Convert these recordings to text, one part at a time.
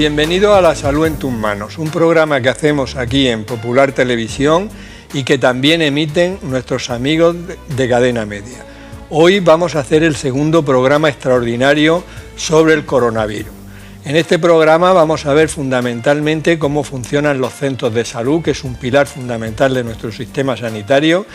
bienvenido a La Salud en tus manos, un programa que hacemos aquí en Popular Televisión y que también emiten nuestros amigos de Cadena Media. Hoy vamos a hacer el segundo programa extraordinario sobre el coronavirus. En este programa vamos a ver fundamentalmente cómo funcionan los centros de salud, que es un pilar fundamental de nuestro sistema sanitario,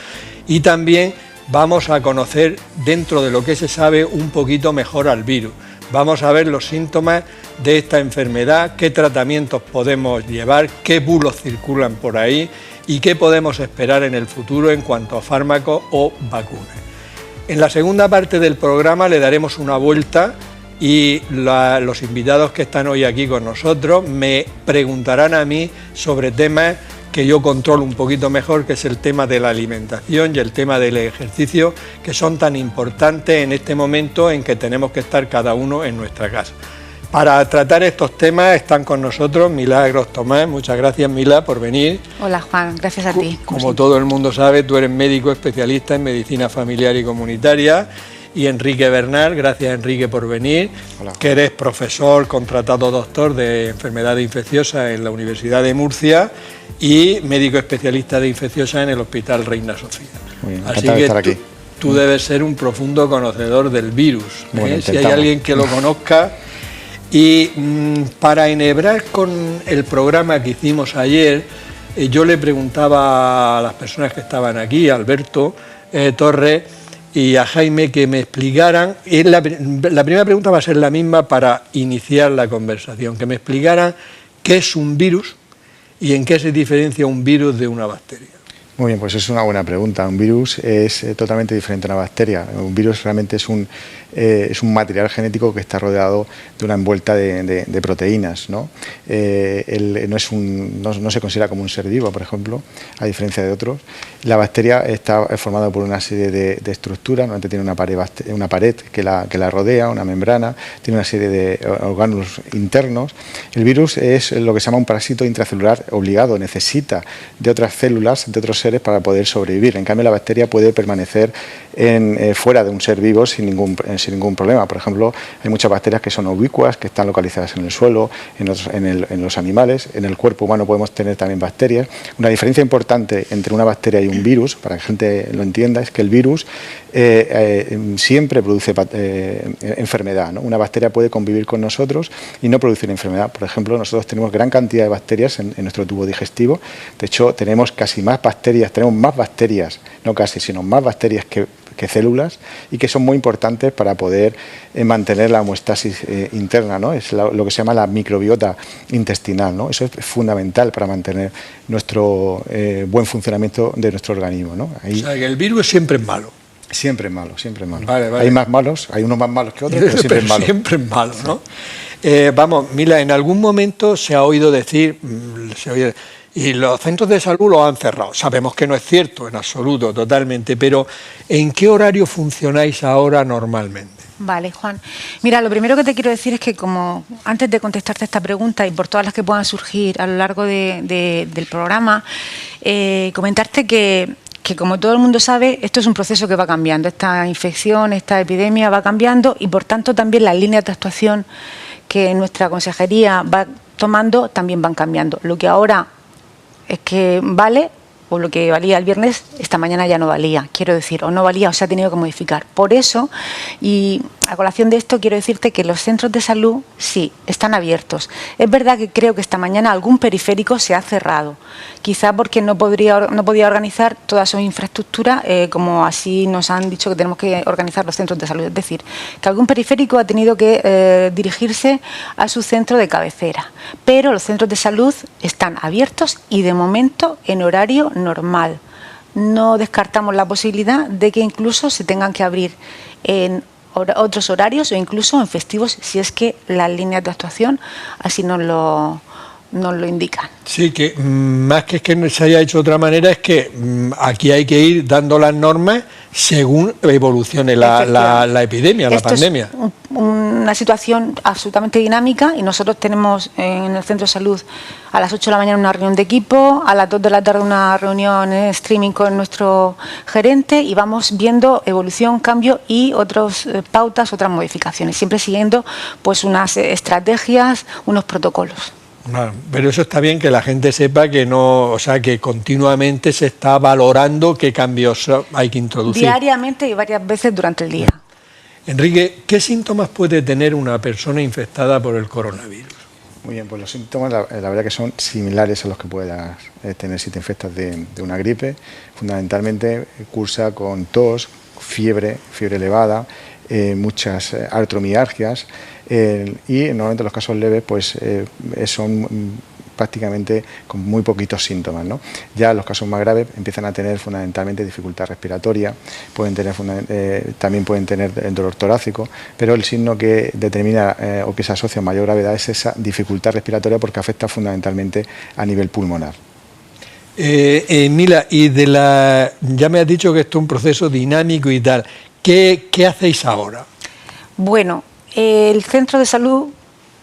y también vamos a conocer, dentro de lo que se sabe, un poquito mejor al virus. Vamos a ver los síntomas de esta enfermedad, qué tratamientos podemos llevar, qué bulos circulan por ahí y qué podemos esperar en el futuro en cuanto a fármacos o vacunas. En la segunda parte del programa le daremos una vuelta y los invitados que están hoy aquí con nosotros me preguntarán a mí sobre temas que yo controlo un poquito mejor, que es el tema de la alimentación y el tema del ejercicio, que son tan importantes en este momento en que tenemos que estar cada uno en nuestra casa. Para tratar estos temas están con nosotros Milagros Tomás. Muchas gracias, Mila, por venir. Hola, Juan, gracias a ti. Como todo el mundo sabe, tú eres médico especialista en medicina familiar y comunitaria. Y Enrique Bernal, gracias Enrique por venir. Hola. Que eres profesor, contratado doctor de enfermedades infecciosas en la Universidad de Murcia y médico especialista de infecciosas en el Hospital Reina Sofía. Muy bien, así que estar aquí. Tú debes ser un profundo conocedor del virus, bueno, si hay alguien que lo conozca. Y para enhebrar con el programa que hicimos ayer, yo le preguntaba a las personas que estaban aquí, a Alberto Torres y a Jaime, que me explicaran, la primera pregunta va a ser la misma para iniciar la conversación, que me explicaran qué es un virus y en qué se diferencia un virus de una bacteria. Muy bien, pues es una buena pregunta. Un virus es totalmente diferente a una bacteria. Un virus realmente es un material genético que está rodeado de una envuelta de proteínas, ¿no? No se considera como un ser vivo, por ejemplo, a diferencia de otros. La bacteria está formada por una serie de estructuras. Normalmente tiene una pared que la rodea, una membrana, tiene una serie de órganos internos. El virus es lo que se llama un parásito intracelular obligado, necesita de otras células, de otros seres para poder sobrevivir. En cambio, la bacteria puede permanecer fuera de un ser vivo sin ningún problema. Por ejemplo, hay muchas bacterias que son ubicuas, que están localizadas en el suelo, en los animales. En el cuerpo humano podemos tener también bacterias. Una diferencia importante entre una bacteria y un virus, para que la gente lo entienda, es que el virus siempre produce enfermedad, ¿no? Una bacteria puede convivir con nosotros y no producir enfermedad. Por ejemplo, nosotros tenemos gran cantidad de bacterias en nuestro tubo digestivo. De hecho, tenemos más bacterias, no casi, sino más bacterias que células, y que son muy importantes para poder mantener la homeostasis interna, ¿no? Es lo que se llama la microbiota intestinal, ¿no? Eso es fundamental para mantener nuestro buen funcionamiento de nuestro organismo, ¿no? O sea, que el virus siempre es malo. Siempre es malo, siempre es malo. Vale. Hay más malos, hay unos más malos que otros, pero siempre es malo. Siempre es malo, ¿no? Vamos, Mila, en algún momento se ha oído decir, y los centros de salud los han cerrado. Sabemos que no es cierto, en absoluto, totalmente, pero ¿en qué horario funcionáis ahora normalmente? Vale, Juan. Mira, lo primero que te quiero decir es que, como antes de contestarte esta pregunta y por todas las que puedan surgir a lo largo del programa, comentarte que como todo el mundo sabe, esto es un proceso que va cambiando. Esta infección, esta epidemia va cambiando y, por tanto, también las líneas de actuación que nuestra consejería va tomando también van cambiando. Lo que ahora es que vale, o lo que valía el viernes, esta mañana ya no valía, quiero decir, o no valía, o se ha tenido que modificar. Por eso, y a colación de esto, quiero decirte que los centros de salud sí, están abiertos. Es verdad que creo que esta mañana algún periférico se ha cerrado, quizá porque no podía organizar toda su infraestructura como así nos han dicho que tenemos que organizar los centros de salud. Es decir, que algún periférico ha tenido que dirigirse a su centro de cabecera. Pero los centros de salud están abiertos y de momento en horario normal. No descartamos la posibilidad de que incluso se tengan que abrir en otros horarios o incluso en festivos, si es que las líneas de actuación así nos lo indican. Sí, que más que se haya hecho de otra manera, es que aquí hay que ir dando las normas según evolucione la epidemia, la pandemia. Es una situación absolutamente dinámica y nosotros tenemos en el centro de salud a las 8 de la mañana una reunión de equipo, a las 2 de la tarde una reunión en streaming con nuestro gerente y vamos viendo evolución, cambio y otras pautas, otras modificaciones, siempre siguiendo pues unas estrategias, unos protocolos. Bueno, pero eso está bien que la gente sepa que no, o sea, que continuamente se está valorando qué cambios hay que introducir. Diariamente y varias veces durante el día. Enrique, ¿qué síntomas puede tener una persona infectada por el coronavirus? Muy bien, pues los síntomas la verdad que son similares a los que puedas tener si te infectas de una gripe. Fundamentalmente cursa con tos, fiebre elevada, muchas artromialgias y normalmente los casos leves pues son prácticamente con muy poquitos síntomas, ¿no? Ya los casos más graves empiezan a tener fundamentalmente dificultad respiratoria, también pueden tener dolor torácico, pero el signo que determina o que se asocia a mayor gravedad es esa dificultad respiratoria porque afecta fundamentalmente a nivel pulmonar. Mila, y ya me has dicho que esto es un proceso dinámico y tal, ¿qué hacéis ahora? Bueno, el centro de salud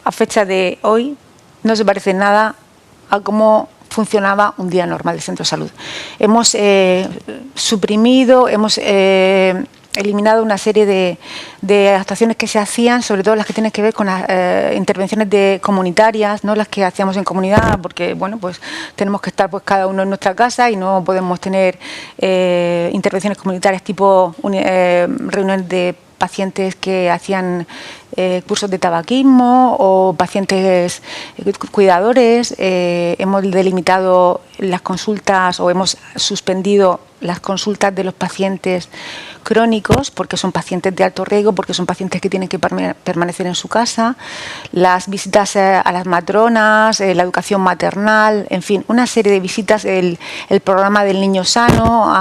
a fecha de hoy no se parece nada a cómo funcionaba un día normal del centro de salud. Hemos suprimido, hemos eliminado una serie de actuaciones que se hacían, sobre todo las que tienen que ver con las intervenciones comunitarias, no las que hacíamos en comunidad, porque bueno, pues tenemos que estar pues cada uno en nuestra casa y no podemos tener intervenciones comunitarias tipo reuniones de pacientes que hacían cursos de tabaquismo o pacientes cuidadores. Hemos delimitado las consultas o hemos suspendido las consultas de los pacientes crónicos porque son pacientes de alto riesgo, porque son pacientes que tienen que permanecer en su casa, las visitas a las matronas, la educación maternal, en fin, una serie de visitas. El programa del niño sano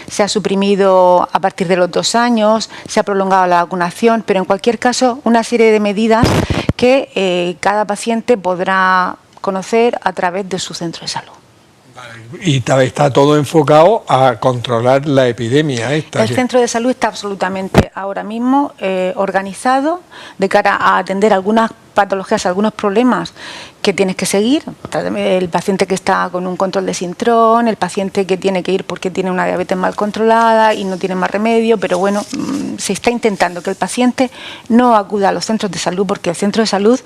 se ha suprimido a partir de los 2 años, se ha prolongado la vacunación, pero en cualquier caso una serie de medidas que cada paciente podrá conocer a través de su centro de salud. Y está todo enfocado a controlar la epidemia esta. El centro de salud está absolutamente ahora mismo organizado de cara a atender algunas patologías, algunos problemas que tienes que seguir. El paciente que está con un control de Sintrón, el paciente que tiene que ir porque tiene una diabetes mal controlada y no tiene más remedio, pero bueno, se está intentando que el paciente no acuda a los centros de salud porque el centro de salud,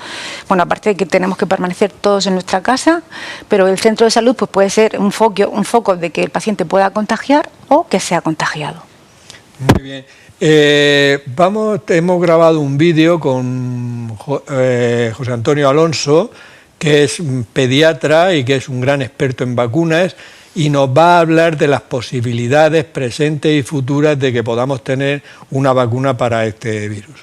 bueno, aparte de que tenemos que permanecer todos en nuestra casa, pero el centro de salud pues puede ser un foco de que el paciente pueda contagiar o que sea contagiado. Muy bien. Hemos grabado un vídeo con José Antonio Alonso, que es pediatra y que es un gran experto en vacunas, y nos va a hablar de las posibilidades presentes y futuras de que podamos tener una vacuna para este virus.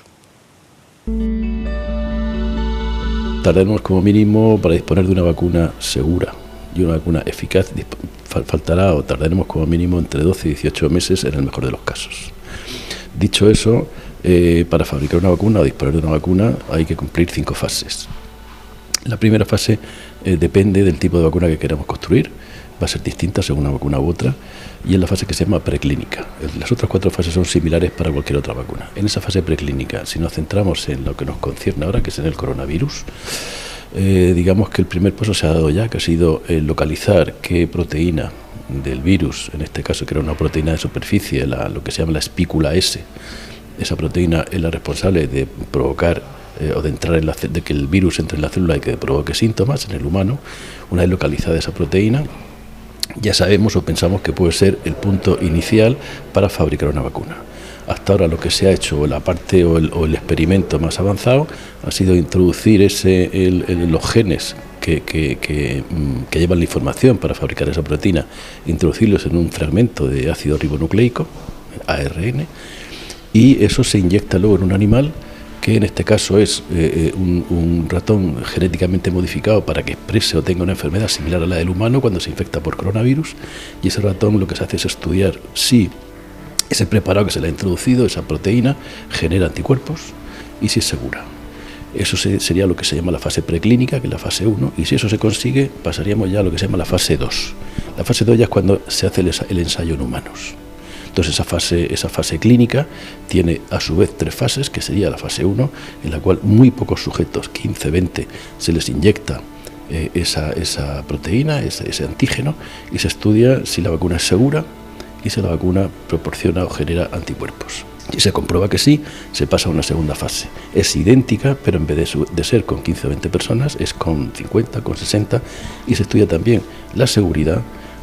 Tardaremos como mínimo para disponer de una vacuna segura y una vacuna eficaz, tardaremos como mínimo entre 12 y 18 meses en el mejor de los casos. Dicho eso, para fabricar una vacuna o disponer de una vacuna hay que cumplir 5 fases. La primera fase depende del tipo de vacuna que queramos construir, va a ser distinta según una vacuna u otra, y es la fase que se llama preclínica. Las otras 4 fases son similares para cualquier otra vacuna. En esa fase preclínica, si nos centramos en lo que nos concierne ahora, que es en el coronavirus, digamos que el primer paso se ha dado ya, que ha sido localizar qué proteína del virus, en este caso que era una proteína de superficie, lo que se llama la espícula S. Esa proteína es la responsable de provocar o de entrar de que el virus entre en la célula y que provoque síntomas en el humano. Una vez localizada esa proteína, ya sabemos o pensamos que puede ser el punto inicial para fabricar una vacuna. Hasta ahora lo que se ha hecho, la parte o el experimento más avanzado, ha sido introducir los genes que llevan la información para fabricar esa proteína, introducirlos en un fragmento de ácido ribonucleico, ARN, y eso se inyecta luego en un animal, que en este caso es un ratón genéticamente modificado para que exprese o tenga una enfermedad similar a la del humano cuando se infecta por coronavirus, y ese ratón lo que se hace es estudiar si ese preparado que se le ha introducido, esa proteína, genera anticuerpos y si es segura. Eso sería lo que se llama la fase preclínica, que es la fase 1, y si eso se consigue, pasaríamos ya a lo que se llama la fase 2. La fase 2 ya es cuando se hace el ensayo en humanos. Entonces esa fase clínica tiene a su vez 3 fases, que sería la fase 1, en la cual muy pocos sujetos, 15, 20, se les inyecta esa proteína, ese antígeno, y se estudia si la vacuna es segura y si la vacuna proporciona o genera anticuerpos. Si se comprueba que sí, se pasa a una segunda fase. Es idéntica, pero en vez de ser con 15 o 20 personas, es con 50, con 60, y se estudia también la seguridad,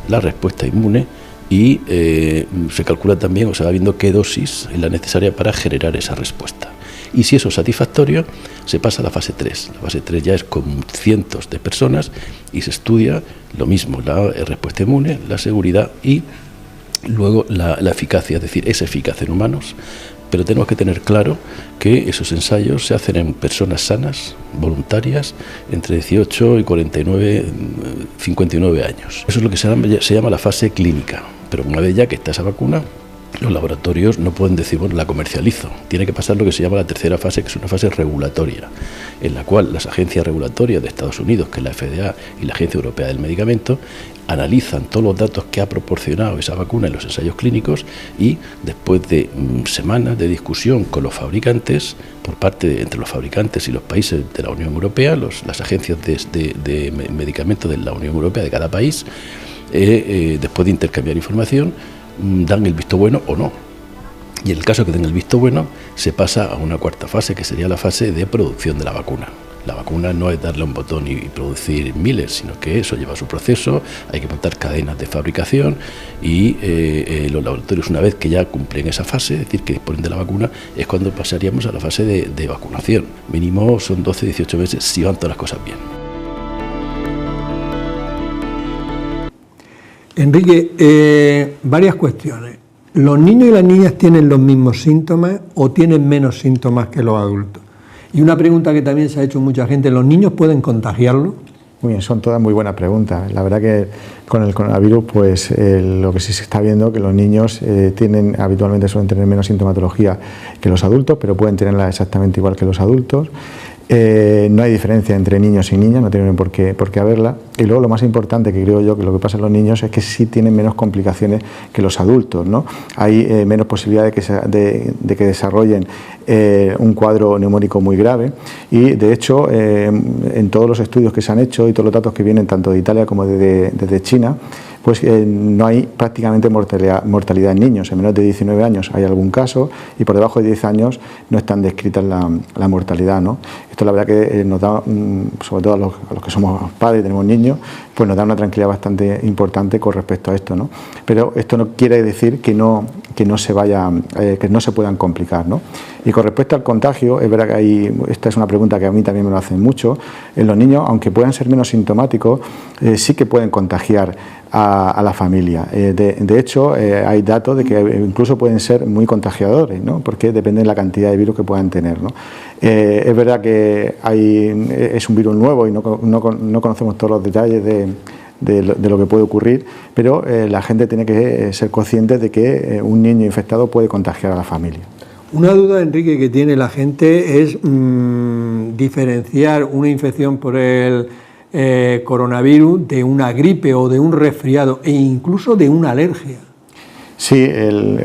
la respuesta inmune, y se calcula también, o se va viendo qué dosis es la necesaria para generar esa respuesta. Y si eso es satisfactorio, se pasa a la fase 3. La fase 3 ya es con cientos de personas y se estudia lo mismo, la respuesta inmune, la seguridad y luego la eficacia, es decir, es eficaz en humanos, pero tenemos que tener claro que esos ensayos se hacen en personas sanas, voluntarias, entre 18 y 49, 59 años. Eso es lo que se llama la fase clínica, pero una vez ya que está esa vacuna, los laboratorios no pueden decir, bueno, la comercializo. Tiene que pasar lo que se llama la tercera fase, que es una fase regulatoria, en la cual las agencias regulatorias de Estados Unidos, que es la FDA y la Agencia Europea del Medicamento, analizan todos los datos que ha proporcionado esa vacuna en los ensayos clínicos y después de semanas de discusión con los fabricantes, entre los fabricantes y los países de la Unión Europea, las agencias de medicamentos de la Unión Europea de cada país, después de intercambiar información, dan el visto bueno o no. Y en el caso que den el visto bueno, se pasa a una cuarta fase, que sería la fase de producción de la vacuna. La vacuna no es darle un botón y producir miles, sino que eso lleva su proceso, hay que montar cadenas de fabricación y los laboratorios, una vez que ya cumplen esa fase, es decir, que disponen de la vacuna, es cuando pasaríamos a la fase de vacunación. Mínimo son 12-18 meses si van todas las cosas bien. Enrique, varias cuestiones. ¿Los niños y las niñas tienen los mismos síntomas o tienen menos síntomas que los adultos? Y una pregunta que también se ha hecho mucha gente, ¿los niños pueden contagiarlo? Muy bien, son todas muy buenas preguntas. La verdad que con el coronavirus, pues lo que sí se está viendo, que los niños habitualmente suelen tener menos sintomatología que los adultos, pero pueden tenerla exactamente igual que los adultos. No hay diferencia entre niños y niñas, no tienen por qué haberla. Y luego lo más importante que creo yo que lo que pasa en los niños es que sí tienen menos complicaciones que los adultos, ¿no? Hay menos posibilidad de que desarrollen un cuadro neumónico muy grave y de hecho en todos los estudios que se han hecho y todos los datos que vienen tanto de Italia como desde China, pues no hay prácticamente mortalidad en niños. En menos de 19 años hay algún caso y por debajo de 10 años no están descritas la mortalidad, ¿no? Esto la verdad que nos da, sobre todo a los que somos padres y tenemos niños, pues nos da una tranquilidad bastante importante con respecto a esto, ¿no? Pero esto no quiere decir que no se puedan complicar, ¿no? Y con respecto al contagio, es verdad que esta es una pregunta que a mí también me lo hacen mucho. En los niños, aunque puedan ser menos sintomáticos, sí que pueden contagiar a la familia. De hecho, hay datos de que incluso pueden ser muy contagiadores, ¿no? Porque depende de la cantidad de virus que puedan tener, ¿no? Es verdad que es un virus nuevo y no conocemos todos los detalles de lo que puede ocurrir, pero la gente tiene que ser consciente de que un niño infectado puede contagiar a la familia. Una duda, Enrique, que tiene la gente es diferenciar una infección por el coronavirus de una gripe o de un resfriado e incluso de una alergia. Sí,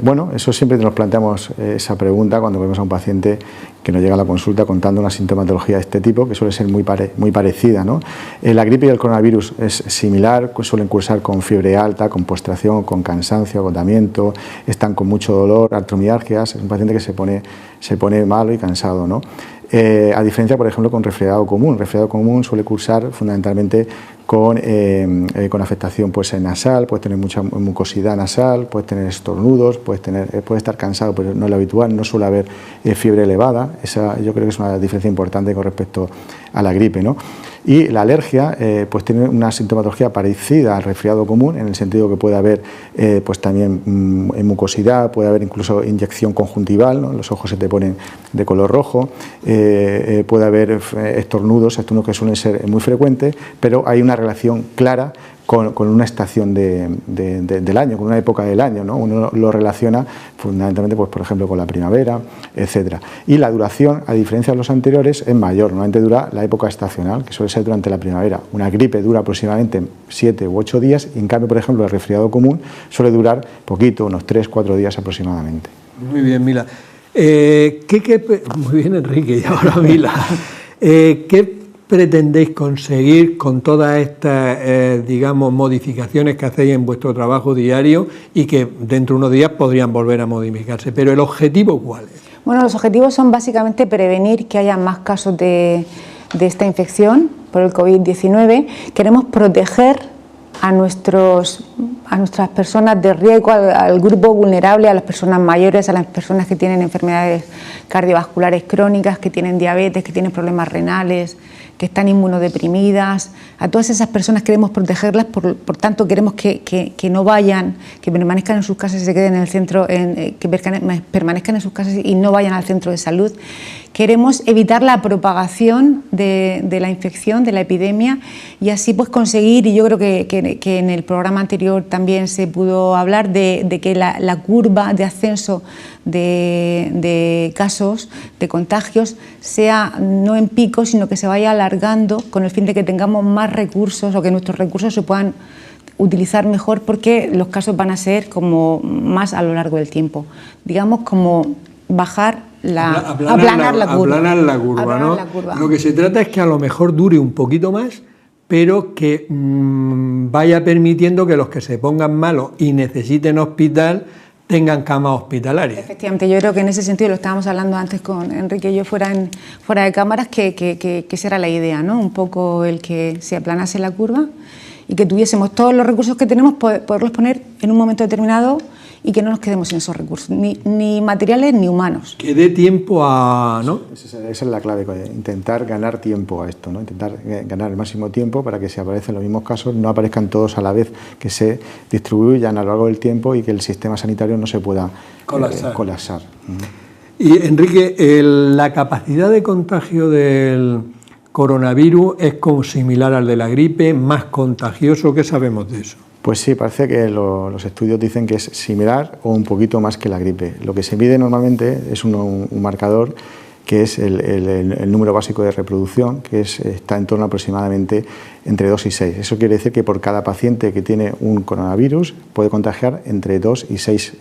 bueno, eso siempre nos planteamos esa pregunta cuando vemos a un paciente que nos llega a la consulta contando una sintomatología de este tipo, que suele ser muy parecida, ¿no? La gripe y el coronavirus es similar, suelen cursar con fiebre alta, con postración, con cansancio, agotamiento, están con mucho dolor, artromialgias, es un paciente que se pone malo y cansado, ¿no? A diferencia, por ejemplo, con resfriado común. El resfriado común suele cursar fundamentalmente con afectación nasal, puedes tener mucha mucosidad nasal, puedes tener estornudos, puedes estar cansado, pero no es lo habitual, no suele haber fiebre elevada. Esa yo creo que es una diferencia importante con respecto a la gripe, ¿no? Y la alergia pues tiene una sintomatología parecida al resfriado común, en el sentido que puede haber pues también mucosidad, puede haber incluso inyección conjuntival, ¿no? Los ojos se te ponen de color rojo, puede haber estornudos que suelen ser muy frecuentes, pero hay una relación clara con una estación del año, con una época del año, ¿no? Uno lo relaciona fundamentalmente, pues, por ejemplo, con la primavera, etcétera. Y la duración, a diferencia de los anteriores, es mayor. Normalmente dura la época estacional, que suele ser durante la primavera. Una gripe dura aproximadamente 7 u 8 días y, en cambio, por ejemplo, el resfriado común suele durar poquito, unos 3-4 días aproximadamente. Muy bien, Mila. Muy bien, Enrique, y ahora Mila. ¿Qué pretendéis conseguir con todas estas, digamos, modificaciones que hacéis en vuestro trabajo diario y que dentro de unos días podrían volver a modificarse? Pero ¿el objetivo cuál es? Bueno, los objetivos son básicamente prevenir que haya más casos de esta infección por el COVID-19. Queremos proteger a nuestras personas de riesgo, al grupo vulnerable, a las personas mayores, a las personas que tienen enfermedades cardiovasculares crónicas, que tienen diabetes, que tienen problemas renales, que están inmunodeprimidas. A todas esas personas queremos protegerlas, por tanto queremos que no vayan, que permanezcan en sus casas y se queden en el centro, que permanezcan en sus casas y no vayan al centro de salud. Queremos evitar la propagación de la infección, de la epidemia, y así pues conseguir, y yo creo que en el programa anterior también se pudo hablar de que la curva de ascenso de casos, de contagios, sea no en pico, sino que se vaya alargando con el fin de que tengamos más recursos o que nuestros recursos se puedan utilizar mejor, porque los casos van a ser como más a lo largo del tiempo. Digamos como bajar aplanar la curva, ¿no? Lo que se trata es que a lo mejor dure un poquito más, pero que vaya permitiendo que los que se pongan malos y necesiten hospital tengan camas hospitalarias. Efectivamente, yo creo que en ese sentido, lo estábamos hablando antes con Enrique y yo fuera de cámaras, que esa era la idea, ¿no? Un poco el que se aplanase la curva y que tuviésemos todos los recursos que tenemos, poderlos poner en un momento determinado y que no nos quedemos sin esos recursos, ni materiales ni humanos. Que dé tiempo a... ¿no? Esa es la clave, intentar ganar tiempo a esto, ¿no? Intentar ganar el máximo tiempo para que si aparecen los mismos casos no aparezcan todos a la vez, que se distribuyan a lo largo del tiempo y que el sistema sanitario no se pueda colapsar. Y Enrique, la capacidad de contagio del coronavirus es como similar al de la gripe, más contagioso. ¿Qué sabemos de eso? Pues sí, parece que los estudios dicen que es similar o un poquito más que la gripe. Lo que se mide normalmente es un marcador que es el número básico de reproducción, que está en torno aproximadamente entre 2 y 6. Eso quiere decir que por cada paciente que tiene un coronavirus puede contagiar entre 2 y 6,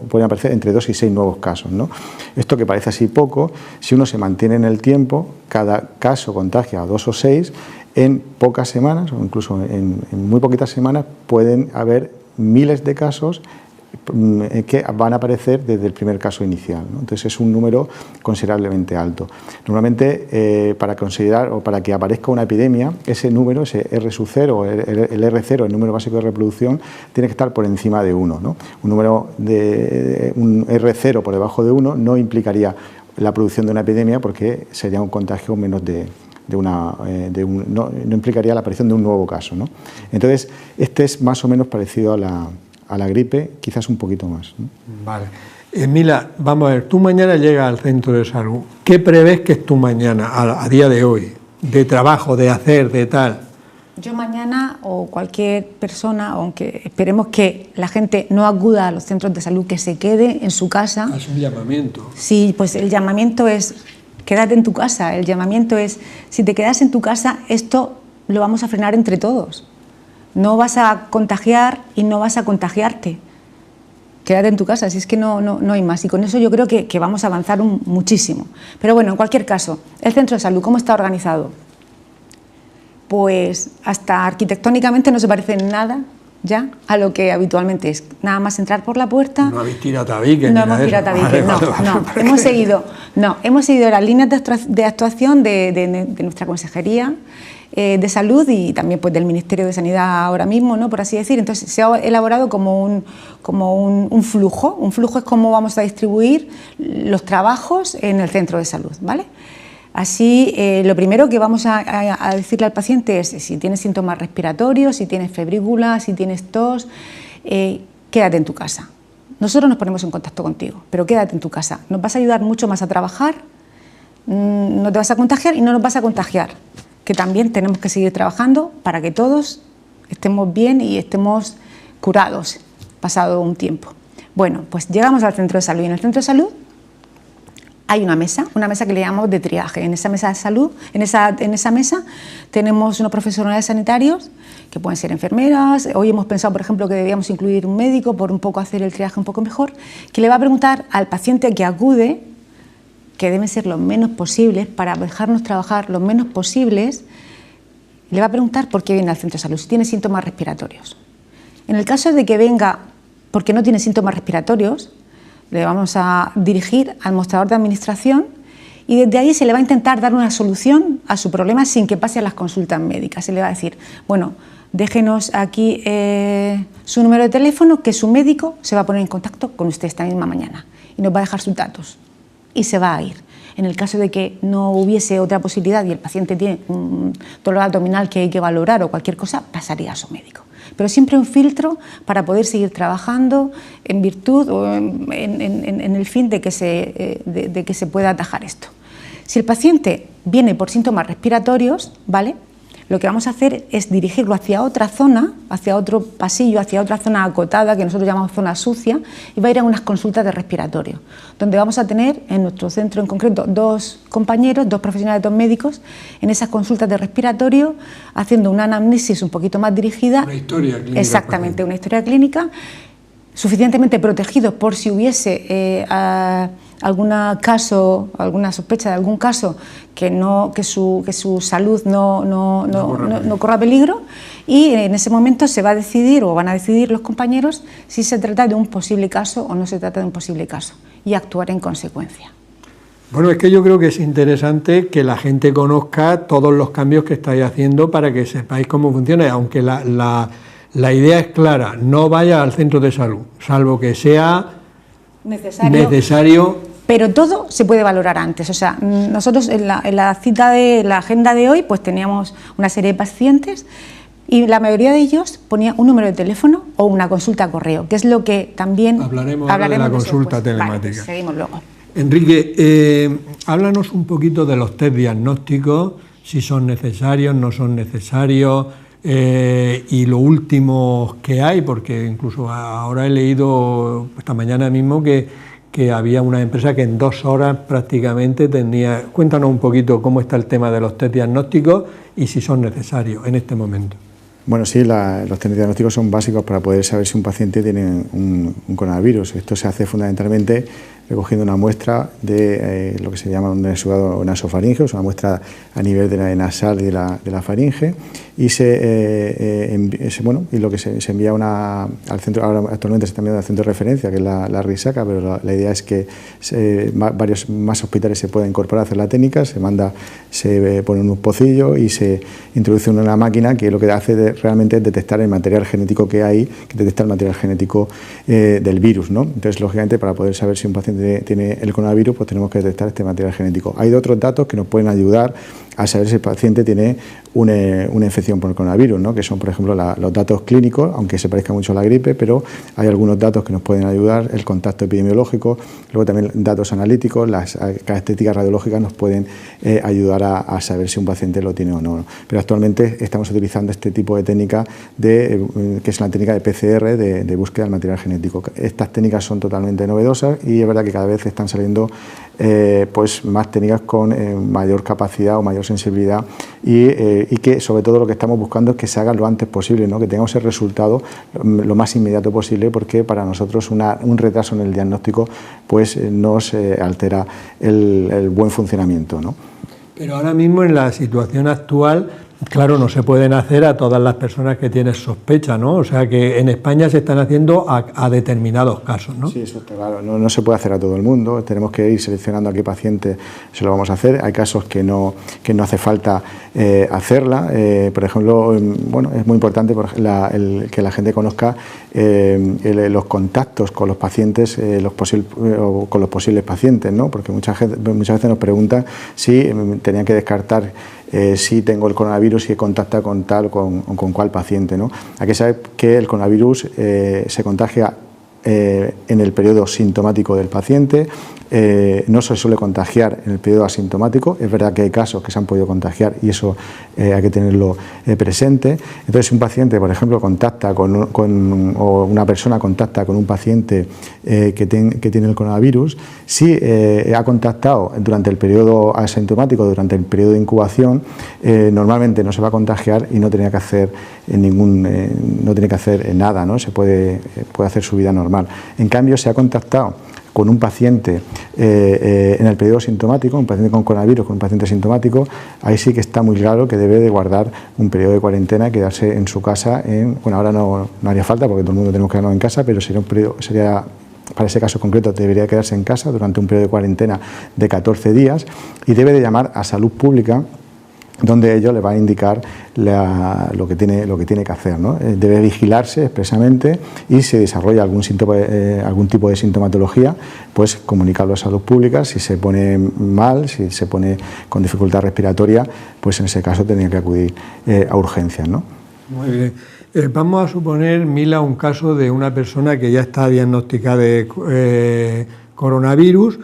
pueden aparecer entre 2 y 6 nuevos casos, ¿no? Esto que parece así poco, si uno se mantiene en el tiempo, cada caso contagia a 2 o 6, en pocas semanas o incluso en muy poquitas semanas pueden haber miles de casos que van a aparecer desde el primer caso inicial, ¿no? Entonces es un número considerablemente alto. Normalmente para considerar o para que aparezca una epidemia, ese número, ese R sub 0, el R0, el número básico de reproducción, tiene que estar por encima de 1, ¿no? Un número de un R0 por debajo de 1 no implicaría la producción de una epidemia, porque sería un contagio menos no implicaría la aparición de un nuevo caso, ¿no? Entonces, este es más o menos parecido a la gripe, quizás un poquito más, ¿no? Vale. Mila, vamos a ver, tú mañana llegas al centro de salud. ¿Qué prevés que es tu mañana, a día de hoy? De trabajo, de hacer, de tal. Yo mañana, o cualquier persona, aunque esperemos que la gente no acuda a los centros de salud, que se quede en su casa. Es un llamamiento. Sí, pues el llamamiento es: quédate en tu casa. El llamamiento es: si te quedas en tu casa, esto lo vamos a frenar entre todos. No vas a contagiar y no vas a contagiarte. Quédate en tu casa, si es que no hay más. Y con eso yo creo que vamos a avanzar muchísimo. Pero bueno, en cualquier caso, el centro de salud, ¿cómo está organizado? Pues hasta arquitectónicamente no se parece en nada ya a lo que habitualmente es. Nada más entrar por la puerta. No habéis tirado tabiques. No hemos tirado tabiques, no. Hemos seguido las líneas de actuación de nuestra consejería de salud y también pues del Ministerio de Sanidad ahora mismo, ¿no? Por así decir. Entonces se ha elaborado como un flujo. Un flujo es cómo vamos a distribuir los trabajos en el centro de salud, ¿vale? Así, lo primero que vamos a decirle al paciente es: si tienes síntomas respiratorios, si tienes febrícula, si tienes tos, quédate en tu casa. Nosotros nos ponemos en contacto contigo, pero quédate en tu casa. Nos vas a ayudar mucho más a trabajar, no te vas a contagiar y no nos vas a contagiar, que también tenemos que seguir trabajando para que todos estemos bien y estemos curados pasado un tiempo. Bueno, pues llegamos al centro de salud y en el centro de salud hay una mesa que le llamamos de triaje. En esa mesa de salud, en esa mesa tenemos unos profesionales sanitarios que pueden ser enfermeras. Hoy hemos pensado, por ejemplo, que debíamos incluir un médico por un poco hacer el triaje un poco mejor, que le va a preguntar al paciente que acude, que deben ser los menos posibles, para dejarnos trabajar los menos posibles, le va a preguntar por qué viene al centro de salud, si tiene síntomas respiratorios. En el caso de que venga porque no tiene síntomas respiratorios, le vamos a dirigir al mostrador de administración y desde ahí se le va a intentar dar una solución a su problema sin que pase a las consultas médicas. Se le va a decir, bueno, déjenos aquí su número de teléfono, que su médico se va a poner en contacto con usted esta misma mañana y nos va a dejar sus datos y se va a ir. En el caso de que no hubiese otra posibilidad y el paciente tiene un dolor abdominal que hay que valorar o cualquier cosa, pasaría a su médico. Pero siempre un filtro para poder seguir trabajando en virtud o en el fin de que se pueda atajar esto. Si el paciente viene por síntomas respiratorios, ¿vale?, lo que vamos a hacer es dirigirlo hacia otra zona, hacia otro pasillo, hacia otra zona acotada que nosotros llamamos zona sucia, y va a ir a unas consultas de respiratorio, donde vamos a tener en nuestro centro en concreto 2 compañeros, 2 profesionales, 2 médicos, en esas consultas de respiratorio, haciendo una anamnesis un poquito más dirigida. Una historia clínica. Exactamente, una historia clínica, suficientemente protegidos por si hubiese algún caso, alguna sospecha de algún caso que su salud no corra peligro, y en ese momento se va a decidir o van a decidir los compañeros si se trata de un posible caso o no se trata de un posible caso y actuar en consecuencia. Bueno, es que yo creo que es interesante que la gente conozca todos los cambios que estáis haciendo para que sepáis cómo funciona, aunque la idea es clara, no vaya al centro de salud, salvo que sea necesario. Pero todo se puede valorar antes. O sea, nosotros en la cita de la agenda de hoy, pues teníamos una serie de pacientes y la mayoría de ellos ponía un número de teléfono o una consulta a correo, que es lo que también hablaremos de la consulta telemática. Vale, pues seguimos luego. Enrique, háblanos un poquito de los test diagnósticos, si son necesarios, no son necesarios. Y lo último que hay, porque incluso ahora he leído esta mañana mismo que había una empresa que en 2 horas prácticamente tenía... Cuéntanos un poquito cómo está el tema de los test diagnósticos y si son necesarios en este momento. Bueno, sí, los test diagnósticos son básicos para poder saber si un paciente tiene un coronavirus. Esto se hace fundamentalmente recogiendo una muestra de lo que se llama un exudado nasofaríngeo, es una muestra a nivel de la nasal y de la faringe, y lo que se envía al centro. Ahora actualmente se está enviando al centro de referencia, que es la Risaca, pero la idea es que varios más hospitales se puedan incorporar a hacer la técnica, se pone un pocillo y se introduce en una máquina que lo que hace realmente es detectar el material genético que hay, que detecta el material genético del virus, ¿no? Entonces, lógicamente, para poder saber si un paciente tiene el coronavirus, pues tenemos que detectar este material genético. Hay otros datos que nos pueden ayudar a saber si el paciente tiene una infección por el coronavirus, ¿no?, que son, por ejemplo, los datos clínicos, aunque se parezca mucho a la gripe, pero hay algunos datos que nos pueden ayudar, el contacto epidemiológico, luego también datos analíticos, las características radiológicas nos pueden ayudar a saber si un paciente lo tiene o no. Pero actualmente estamos utilizando este tipo de técnica, que es la técnica de PCR, de búsqueda del material genético. Estas técnicas son totalmente novedosas y es verdad que cada vez están saliendo pues más técnicas con mayor capacidad o mayor sensibilidad y que sobre todo lo que estamos buscando es que se haga lo antes posible, ¿no?, que tengamos el resultado lo más inmediato posible, porque para nosotros un retraso en el diagnóstico pues nos altera el buen funcionamiento, ¿no? Pero ahora mismo en la situación actual, claro, no se pueden hacer a todas las personas que tienen sospecha, ¿no? O sea que en España se están haciendo a determinados casos, ¿no? Sí, eso está claro. No se puede hacer a todo el mundo. Tenemos que ir seleccionando a qué paciente se lo vamos a hacer. Hay casos que no hace falta hacerla. Por ejemplo, bueno, es muy importante que la gente conozca los contactos con los pacientes, con los posibles pacientes, ¿no? Porque muchas veces nos preguntan si tenían que descartar si tengo el coronavirus y contacta con tal o con cual paciente, ¿no? Hay que saber que el coronavirus se contagia en el periodo sintomático del paciente, no se suele contagiar en el periodo asintomático. Es verdad que hay casos que se han podido contagiar y eso hay que tenerlo presente. Entonces, si un paciente, por ejemplo, contacta o una persona contacta con un paciente que tiene el coronavirus, si ha contactado durante el periodo asintomático, durante el periodo de incubación, normalmente no se va a contagiar y no tiene que hacer nada, ¿no? Se puede hacer su vida normal. En cambio, si ha contactado con un paciente en el periodo sintomático, un paciente con coronavirus, con un paciente sintomático, ahí sí que está muy claro que debe de guardar un periodo de cuarentena y quedarse en su casa. Bueno, ahora no haría falta porque todo el mundo tenemos que quedarnos en casa, pero para ese caso concreto debería quedarse en casa durante un periodo de cuarentena de 14 días y debe de llamar a Salud Pública, donde ello le va a indicar lo que tiene que hacer, ¿no? Debe vigilarse expresamente y si desarrolla algún tipo de sintomatología, pues comunicarlo a Salud Pública. Si se pone mal, si se pone con dificultad respiratoria, pues en ese caso tendría que acudir a urgencias, ¿no? Muy bien. Vamos a suponer, Mila, un caso de una persona que ya está diagnosticada de coronavirus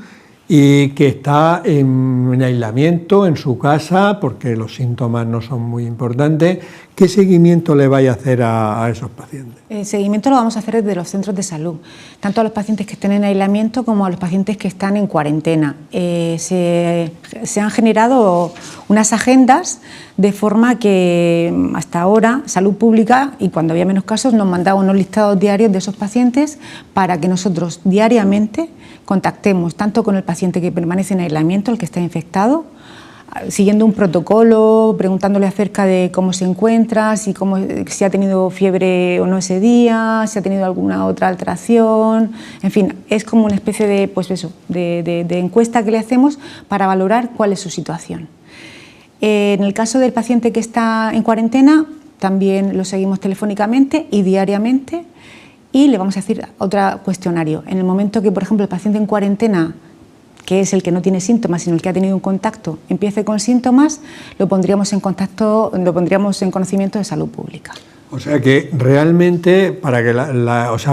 y que está en aislamiento en su casa porque los síntomas no son muy importantes. ¿Qué seguimiento le vais a hacer a esos pacientes? El seguimiento lo vamos a hacer desde los centros de salud, tanto a los pacientes que estén en aislamiento como a los pacientes que están en cuarentena. Se han generado unas agendas de forma que hasta ahora Salud Pública, y cuando había menos casos, nos mandaba unos listados diarios de esos pacientes para que nosotros diariamente contactemos tanto con el paciente que permanece en aislamiento, el que está infectado, siguiendo un protocolo, preguntándole acerca de cómo se encuentra, si ha tenido fiebre o no ese día, si ha tenido alguna otra alteración, en fin, es como una especie de encuesta que le hacemos para valorar cuál es su situación. En el caso del paciente que está en cuarentena, también lo seguimos telefónicamente y diariamente y le vamos a hacer otro cuestionario. En el momento que, por ejemplo, el paciente en cuarentena, que es el que no tiene síntomas, sino el que ha tenido un contacto, empiece con síntomas, lo pondríamos en conocimiento de Salud Pública. O sea que realmente, para que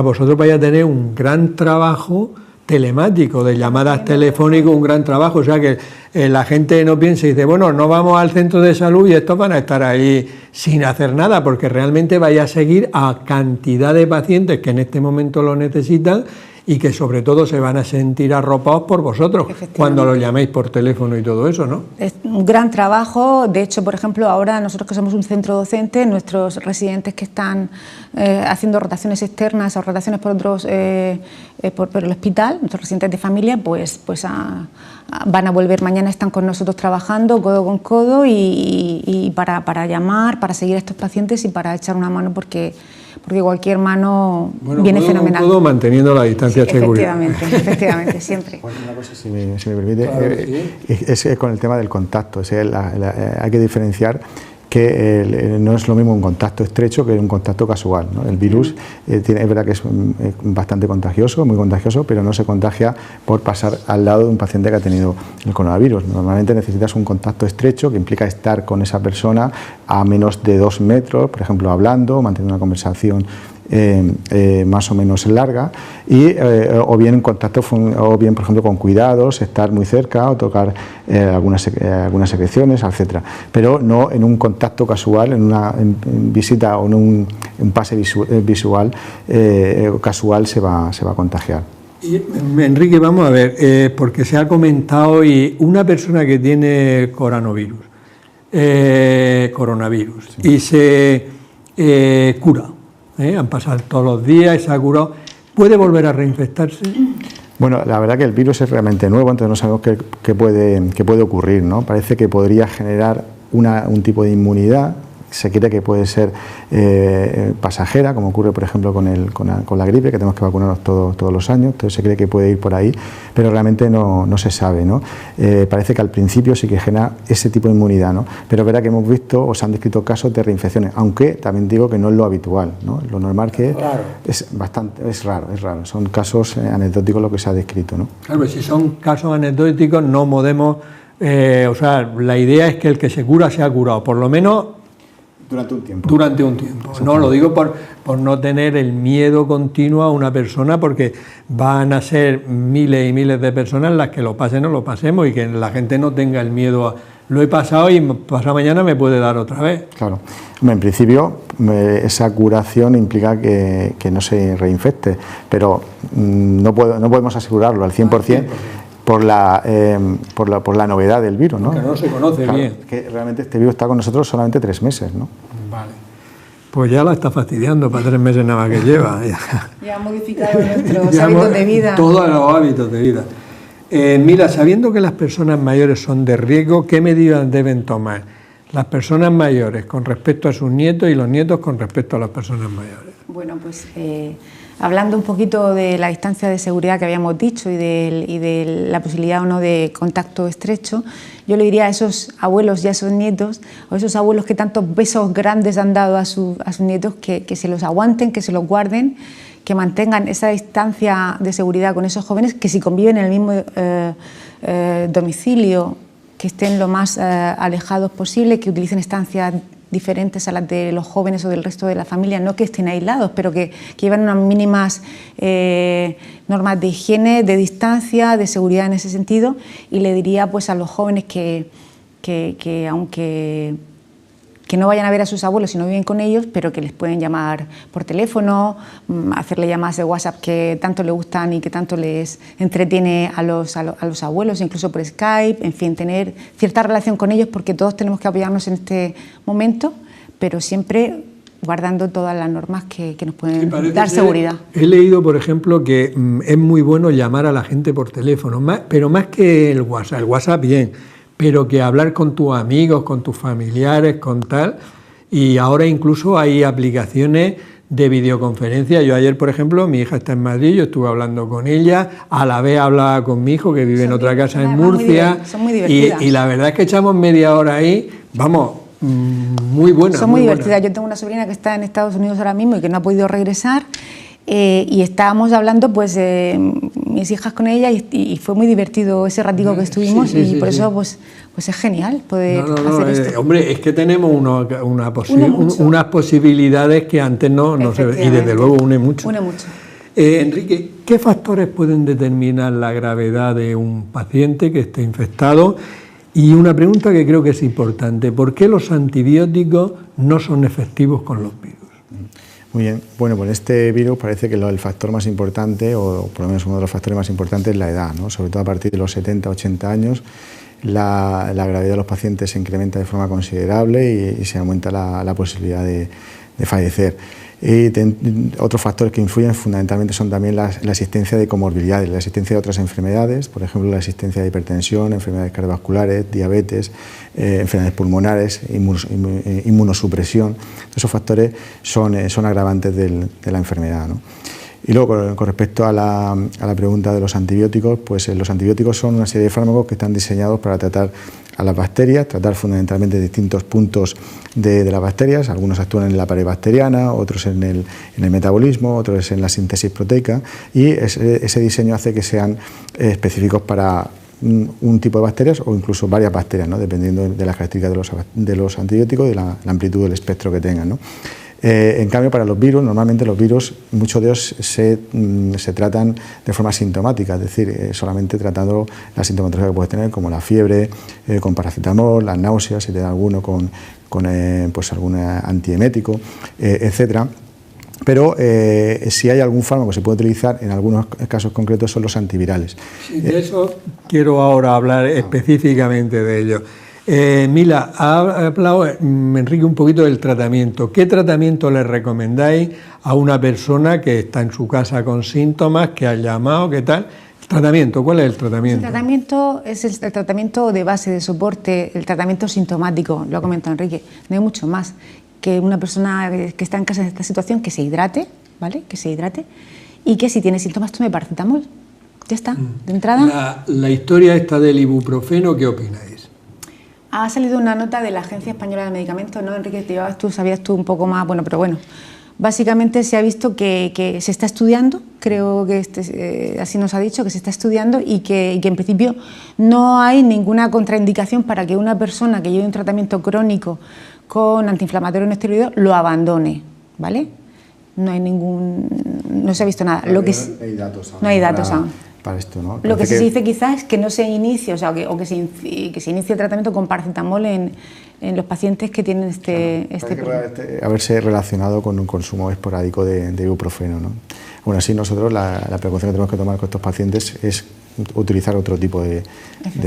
vosotros vais a tener un gran trabajo telemático, de llamadas telefónicas, un gran trabajo, o sea que la gente no piensa y dice, bueno, no vamos al centro de salud y estos van a estar ahí sin hacer nada, porque realmente vais a seguir a cantidad de pacientes que en este momento lo necesitan y que sobre todo se van a sentir arropados por vosotros cuando los llaméis por teléfono y todo eso, ¿no? Es un gran trabajo. De hecho, por ejemplo, ahora nosotros que somos un centro docente, nuestros residentes que están haciendo rotaciones externas o rotaciones por por el hospital, nuestros residentes de familia, pues van a volver mañana, están con nosotros trabajando codo con codo y para llamar, para seguir a estos pacientes y para echar una mano porque cualquier mano viene fenomenal. Todo manteniendo la distancia de seguridad. Efectivamente, siempre. Bueno, una cosa, si me permite, claro, es con el tema del contacto. Hay que diferenciar que no es lo mismo un contacto estrecho que un contacto casual, ¿no? El virus es verdad que es bastante contagioso, muy contagioso, pero no se contagia por pasar al lado de un paciente que ha tenido el coronavirus. Normalmente necesitas un contacto estrecho que implica estar con esa persona a menos de 2 metros, por ejemplo, hablando, manteniendo una conversación más o menos larga o bien en contacto, o bien por ejemplo con cuidados, estar muy cerca o tocar algunas secreciones, etcétera, pero no en un contacto casual, en una visita o en un pase visual casual se va a contagiar. Y, Enrique, vamos a ver, porque se ha comentado y una persona que tiene coronavirus sí, y se cura, han pasado todos los días y se ha curado, ¿puede volver a reinfectarse? Bueno, la verdad que el virus es realmente nuevo, entonces no sabemos qué puede ocurrir, ¿no? Parece que podría generar un tipo de inmunidad. Se cree que puede ser pasajera, como ocurre por ejemplo con la gripe, que tenemos que vacunarnos todos los años, entonces se cree que puede ir por ahí, pero realmente no se sabe, ¿no? Parece que al principio sí que genera ese tipo de inmunidad, ¿no? Pero es verdad que hemos visto o se han descrito casos de reinfecciones, aunque también digo que no es lo habitual, ¿no? Lo normal que es raro, son casos anecdóticos lo que se ha descrito, ¿no? Claro, si son casos anecdóticos no podemos, la idea es que el que se cura se ha curado, por lo menos Durante un tiempo. Durante un tiempo. No, lo digo por no tener el miedo continuo a una persona, porque van a ser miles y miles de personas las que lo pasen o lo pasemos, y que la gente no tenga el miedo a lo he pasado y pasado mañana me puede dar otra vez. Claro. En principio, esa curación implica que no se reinfecte, pero no podemos asegurarlo al 100%. Por la novedad del virus, ¿no? Que no se conoce bien. Que realmente este virus está con nosotros solamente 3 meses, ¿no? Vale. Pues ya la está fastidiando para 3 meses nada más que lleva. Ya ha modificado nuestros hábitos de vida. Todos los hábitos de vida. Mira, sabiendo que las personas mayores son de riesgo, ¿qué medidas deben tomar las personas mayores con respecto a sus nietos y los nietos con respecto a las personas mayores? Bueno, pues hablando un poquito de la distancia de seguridad que habíamos dicho y de la posibilidad o no de contacto estrecho, yo le diría a esos abuelos y a esos nietos, o esos abuelos que tantos besos grandes han dado a sus nietos, que se los aguanten, que se los guarden, que mantengan esa distancia de seguridad con esos jóvenes, que si conviven en el mismo domicilio, que estén lo más alejados posible, que utilicen estancias diferentes a las de los jóvenes o del resto de la familia, no que estén aislados, pero que lleven unas mínimas normas de higiene, de distancia, de seguridad en ese sentido. Y le diría pues a los jóvenes que aunque que no vayan a ver a sus abuelos si no viven con ellos, pero que les pueden llamar por teléfono, hacerle llamadas de WhatsApp que tanto les gustan y que tanto les entretiene a los abuelos, incluso por Skype, en fin, tener cierta relación con ellos, porque todos tenemos que apoyarnos en este momento, pero siempre guardando todas las normas que nos pueden dar seguridad. He leído, por ejemplo, que es muy bueno llamar a la gente por teléfono, pero más que el WhatsApp bien, pero que hablar con tus amigos, con tus familiares, con tal, y ahora incluso hay aplicaciones de videoconferencia. Yo ayer, por ejemplo, mi hija está en Madrid, yo estuve hablando con ella, a la vez hablaba con mi hijo que vive en otra casa en Murcia, son muy divertidas. Y la verdad es que echamos media hora ahí, vamos, muy buenas. Son muy divertidas. Yo tengo una sobrina que está en Estados Unidos ahora mismo y que no ha podido regresar, y estábamos hablando, pues, mis hijas con ella, y fue muy divertido ese ratico que estuvimos, por eso pues es genial poder hacer esto. Hombre, es que tenemos unas posibilidades que antes no se ve, y desde luego une mucho. Enrique, ¿qué factores pueden determinar la gravedad de un paciente que esté infectado? Y una pregunta que creo que es importante, ¿por qué los antibióticos no son efectivos con los virus? Muy bien, bueno, pues este virus parece que el factor más importante, o por lo menos uno de los factores más importantes, es la edad, ¿no? Sobre todo a partir de los 70, 80 años, la gravedad de los pacientes se incrementa de forma considerable y se aumenta la posibilidad de fallecer. Y otros factores que influyen fundamentalmente son también la existencia de comorbilidades, la existencia de otras enfermedades, por ejemplo, la existencia de hipertensión, enfermedades cardiovasculares, diabetes, enfermedades pulmonares, inmunosupresión. Esos factores son agravantes de la enfermedad, ¿no? Y luego, con respecto a la pregunta de los antibióticos, pues los antibióticos son una serie de fármacos que están diseñados para tratar a las bacterias, tratar fundamentalmente distintos puntos de las bacterias. Algunos actúan en la pared bacteriana, otros en el metabolismo, otros en la síntesis proteica, y ese diseño hace que sean específicos para un tipo de bacterias o incluso varias bacterias, ¿no? Dependiendo de las características de los antibióticos y de la amplitud del espectro que tengan, ¿no? En cambio, para los virus, normalmente los virus, muchos de ellos se tratan de forma sintomática, es decir, solamente tratando la sintomatología que puedes tener, como la fiebre, con paracetamol, las náuseas, si te da alguno con pues algún antiemético, etcétera. Pero si hay algún fármaco que se puede utilizar, en algunos casos concretos son los antivirales. Sí, de eso quiero ahora hablar específicamente de ello. Mila, ha hablado Enrique un poquito del tratamiento. ¿Qué tratamiento le recomendáis a una persona que está en su casa con síntomas, que ha llamado, qué tal? ¿Tratamiento? ¿Cuál es el tratamiento? El tratamiento es el tratamiento de base, de soporte, el tratamiento sintomático, lo ha comentado Enrique. No hay mucho más que una persona que está en casa en esta situación que se hidrate, ¿vale? Que se hidrate, y que si tiene síntomas tome paracetamol. Ya está, de entrada. La historia esta del ibuprofeno, ¿qué opináis? Ha salido una nota de la Agencia Española de Medicamentos, ¿no, Enrique? Sabías tú un poco más, pero bueno. Básicamente se ha visto que se está estudiando, creo que así nos ha dicho, que se está estudiando y que en principio no hay ninguna contraindicación para que una persona que lleve un tratamiento crónico con antiinflamatorio no esteroideo lo abandone, ¿vale? No se ha visto nada. No hay datos aún. No hay datos aún. Para esto, ¿no? Lo que sí se dice quizás es que no se inicie, o sea, que se inicie el tratamiento con paracetamol en los pacientes que tienen este problema. Puede haberse relacionado con un consumo esporádico de ibuprofeno, ¿no? Aún así, nosotros la precaución que tenemos que tomar con estos pacientes es utilizar otro tipo de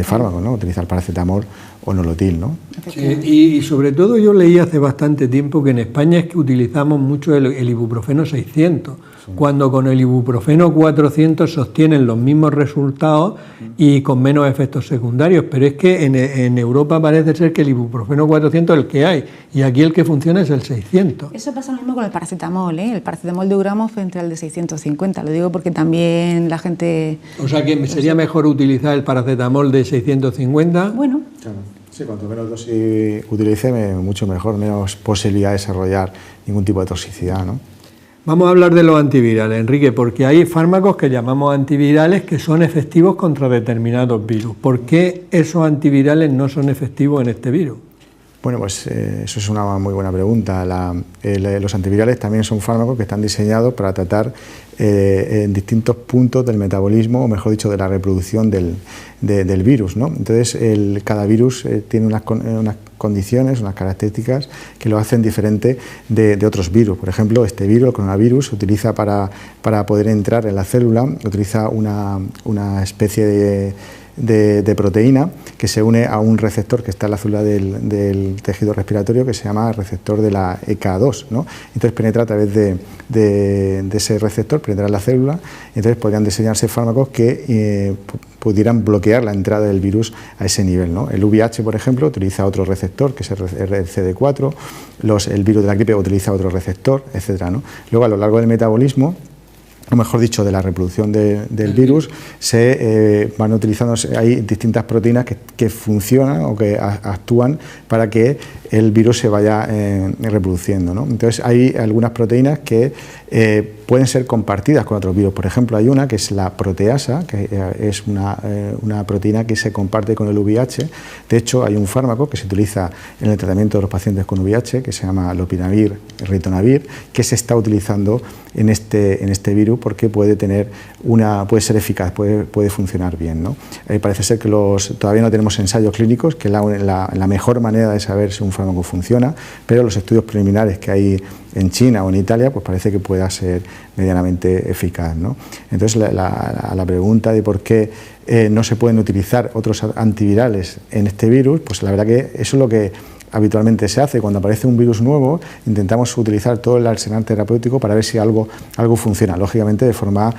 fármacos, ¿no? Utilizar paracetamol o nolotil, ¿no? Sí, y sobre todo yo leí hace bastante tiempo que en España es que utilizamos mucho el ibuprofeno 600, sí, cuando con el ibuprofeno 400 sostienen los mismos resultados y con menos efectos secundarios, pero es que en Europa parece ser que el ibuprofeno 400 es el que hay y aquí el que funciona es el 600. Eso pasa lo mismo con el paracetamol, ¿eh? El paracetamol de gramos frente al de 650, lo digo porque también la gente... O sea que sería mejor utilizar el paracetamol de 650. Bueno. Claro. Sí, cuanto menos dosis utilice, mucho mejor, menos posibilidad de desarrollar ningún tipo de toxicidad, ¿no? Vamos a hablar de los antivirales, Enrique, porque hay fármacos que llamamos antivirales que son efectivos contra determinados virus. ¿Por qué esos antivirales no son efectivos en este virus? Bueno, pues eso es una muy buena pregunta. Los antivirales también son fármacos que están diseñados para tratar en distintos puntos del metabolismo, o mejor dicho, de la reproducción del virus, ¿no? Entonces, cada virus tiene unas condiciones, unas características que lo hacen diferente de otros virus. Por ejemplo, este virus, el coronavirus, se utiliza para poder entrar en la célula, utiliza una especie de proteína que se une a un receptor que está en la célula del tejido respiratorio, que se llama receptor de la EK2, ¿no? Entonces penetra a través de ese receptor, penetra en la célula, entonces podrían diseñarse fármacos que pudieran bloquear la entrada del virus a ese nivel, ¿no? El VIH, por ejemplo, utiliza otro receptor, que es el CD4, el virus de la gripe utiliza otro receptor, etcétera, ¿no? Luego, a lo largo del metabolismo, o mejor dicho, de la reproducción del virus, se van utilizando, hay distintas proteínas que funcionan o que actúan para que el virus se vaya reproduciendo, ¿no? Entonces, hay algunas proteínas que pueden ser compartidas con otros virus. Por ejemplo, hay una que es la proteasa, que es una proteína que se comparte con el VIH. De hecho, hay un fármaco que se utiliza en el tratamiento de los pacientes con VIH, que se llama lopinavir, ritonavir, que se está utilizando en este virus porque puede ser eficaz, puede funcionar bien, ¿no? Parece ser que todavía no tenemos ensayos clínicos, que es la mejor manera de saber si un fármaco funciona, pero los estudios preliminares que hay en China o en Italia, pues parece que pueda ser medianamente eficaz, ¿no? Entonces, a la pregunta de por qué no se pueden utilizar otros antivirales en este virus, pues la verdad que eso es lo que habitualmente se hace. Cuando aparece un virus nuevo, intentamos utilizar todo el arsenal terapéutico para ver si algo funciona, lógicamente de forma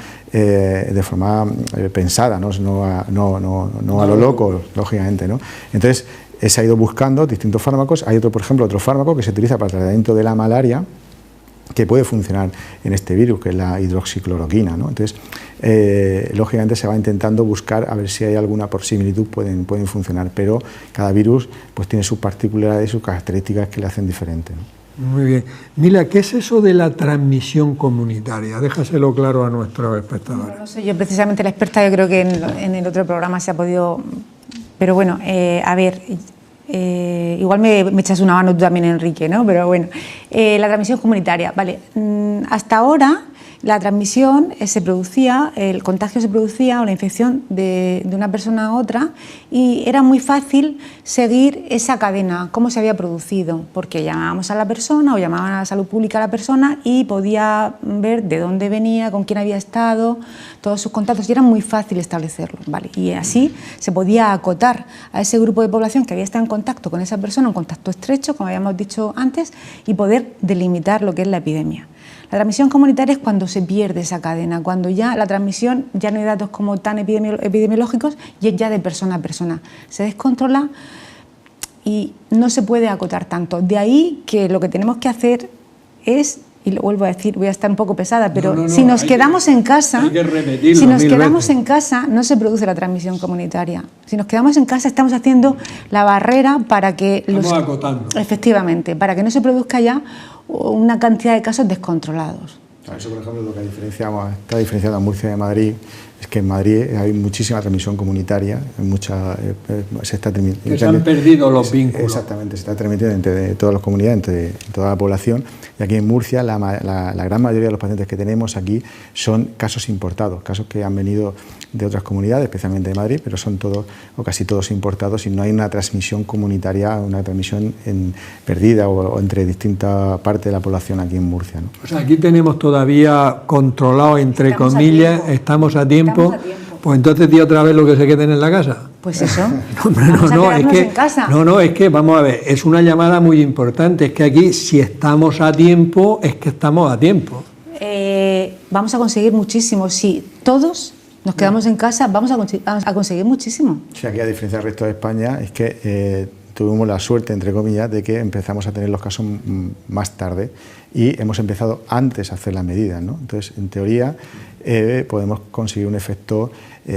pensada, no a lo loco, lógicamente, ¿no? Entonces, se ha ido buscando distintos fármacos. Hay otro fármaco que se utiliza para el tratamiento de la malaria, que puede funcionar en este virus, que es la hidroxicloroquina, ¿no? Entonces, lógicamente se va intentando buscar a ver si hay alguna por similitud, pueden funcionar, pero cada virus pues tiene sus particularidades y sus características que le hacen diferente, ¿no? Muy bien. Mila, ¿qué es eso de la transmisión comunitaria? Déjaselo claro a nuestros espectadores. No soy yo precisamente la experta, yo creo que en el otro programa se ha podido... Pero bueno, a ver... igual me echas una mano tú también, Enrique, ¿no? Pero bueno, la transmisión comunitaria, vale. Hasta ahora la transmisión se producía, el contagio se producía, o la infección de una persona a otra, y era muy fácil seguir esa cadena, cómo se había producido, porque llamábamos a la persona o llamaban a la salud pública a la persona y podía ver de dónde venía, con quién había estado, todos sus contactos, y era muy fácil establecerlo, ¿vale? Y así se podía acotar a ese grupo de población que había estado en contacto con esa persona, un contacto estrecho, como habíamos dicho antes, y poder delimitar lo que es la epidemia. La transmisión comunitaria es cuando se pierde esa cadena, cuando ya la transmisión, ya no hay datos como tan epidemiológicos y es ya de persona a persona. Se descontrola y no se puede acotar tanto. De ahí que lo que tenemos que hacer es, y lo vuelvo a decir, voy a estar un poco pesada, pero si nos quedamos en casa, no se produce la transmisión comunitaria. Si nos quedamos en casa, estamos haciendo la barrera para que acotando. Efectivamente, para que no se produzca ya una cantidad de casos descontrolados. Eso, por ejemplo, es lo que está diferenciando a Murcia de Madrid es que en Madrid hay muchísima transmisión comunitaria, se está que se han perdido los vínculos. Exactamente, se está transmitiendo entre todas las comunidades, entre toda la población. Y aquí en Murcia la gran mayoría de los pacientes que tenemos aquí son casos importados, casos que han venido de otras comunidades, especialmente de Madrid, pero son todos o casi todos importados y no hay una transmisión comunitaria, una transmisión perdida o entre distintas partes de la población aquí en Murcia, ¿no? O sea, aquí tenemos todavía controlado, entre comillas, estamos a tiempo. Pues entonces di otra vez lo que se queden en la casa. Pues eso. No, es que vamos a ver, es una llamada muy importante, es que aquí si estamos a tiempo, es que estamos a tiempo. Vamos a conseguir muchísimo, si todos nos quedamos en casa, vamos a conseguir muchísimo. Sí, aquí a diferencia del resto de España es que tuvimos la suerte, entre comillas, de que empezamos a tener los casos más tarde y hemos empezado antes a hacer las medidas, ¿no? Entonces, en teoría, podemos conseguir un efecto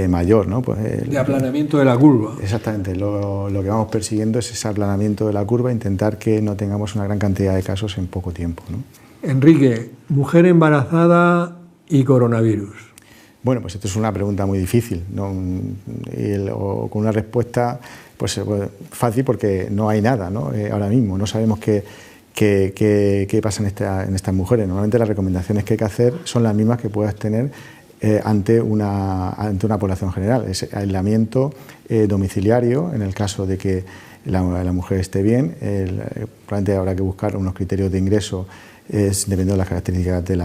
mayor, ¿no? Pues, de aplanamiento de la curva. Exactamente, lo que vamos persiguiendo es ese aplanamiento de la curva, intentar que no tengamos una gran cantidad de casos en poco tiempo, ¿no? Enrique, mujer embarazada y coronavirus. Bueno, pues esto es una pregunta muy difícil, ¿no? O con una respuesta pues fácil porque no hay nada, ¿no? Ahora mismo no sabemos qué pasa en estas mujeres. Normalmente las recomendaciones que hay que hacer son las mismas que puedas tener ante una población general. Es aislamiento domiciliario en el caso de que la mujer esté bien. Probablemente habrá que buscar unos criterios de ingreso dependiendo de las características de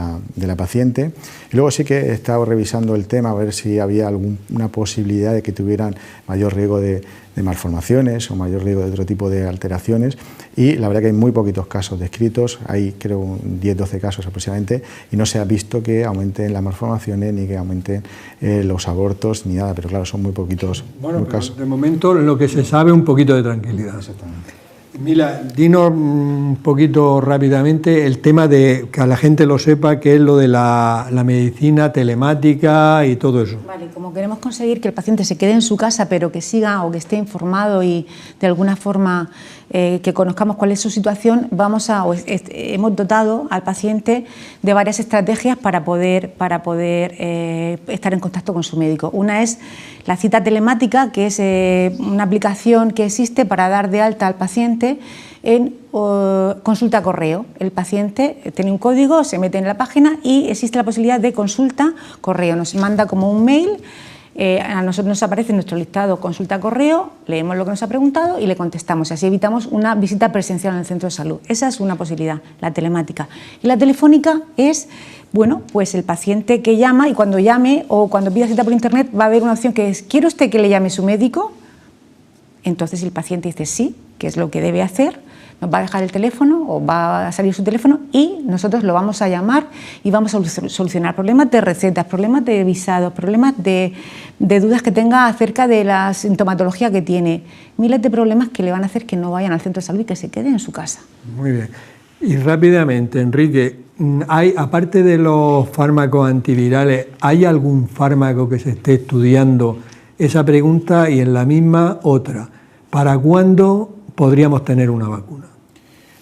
la paciente. Y luego sí que he estado revisando el tema a ver si había alguna posibilidad de que tuvieran mayor riesgo de malformaciones o mayor riesgo de otro tipo de alteraciones, y la verdad que hay muy poquitos casos descritos, hay creo 10-12 casos aproximadamente, y no se ha visto que aumenten las malformaciones ni que aumenten los abortos ni nada, pero claro, son muy poquitos casos. De momento lo que se sabe, un poquito de tranquilidad. Exactamente. Mira, dinos un poquito rápidamente el tema de que a la gente lo sepa, que es lo de la medicina telemática y todo eso. Vale, como queremos conseguir que el paciente se quede en su casa, pero que siga o que esté informado y de alguna forma que conozcamos cuál es su situación, hemos dotado al paciente de varias estrategias para poder estar en contacto con su médico. Una es la cita telemática, que es una aplicación que existe para dar de alta al paciente en consulta correo. El paciente tiene un código, se mete en la página y existe la posibilidad de consulta correo. Nos manda como un mail, a nosotros nos aparece en nuestro listado consulta correo, leemos lo que nos ha preguntado y le contestamos. Así evitamos una visita presencial en el centro de salud. Esa es una posibilidad, la telemática. Y la telefónica es, bueno, pues el paciente que llama, y cuando llame o cuando pida cita por internet va a haber una opción que es: ¿quiere usted que le llame su médico? Entonces el paciente dice sí, que es lo que debe hacer, nos va a dejar el teléfono o va a salir su teléfono y nosotros lo vamos a llamar y vamos a solucionar problemas de recetas, problemas de visados, problemas de dudas que tenga acerca de la sintomatología que tiene, miles de problemas que le van a hacer que no vayan al centro de salud y que se queden en su casa. Muy bien. Y rápidamente, Enrique, aparte de los fármacos antivirales, ¿hay algún fármaco que se esté estudiando? Esa pregunta, y en la misma otra: ¿para cuándo podríamos tener una vacuna?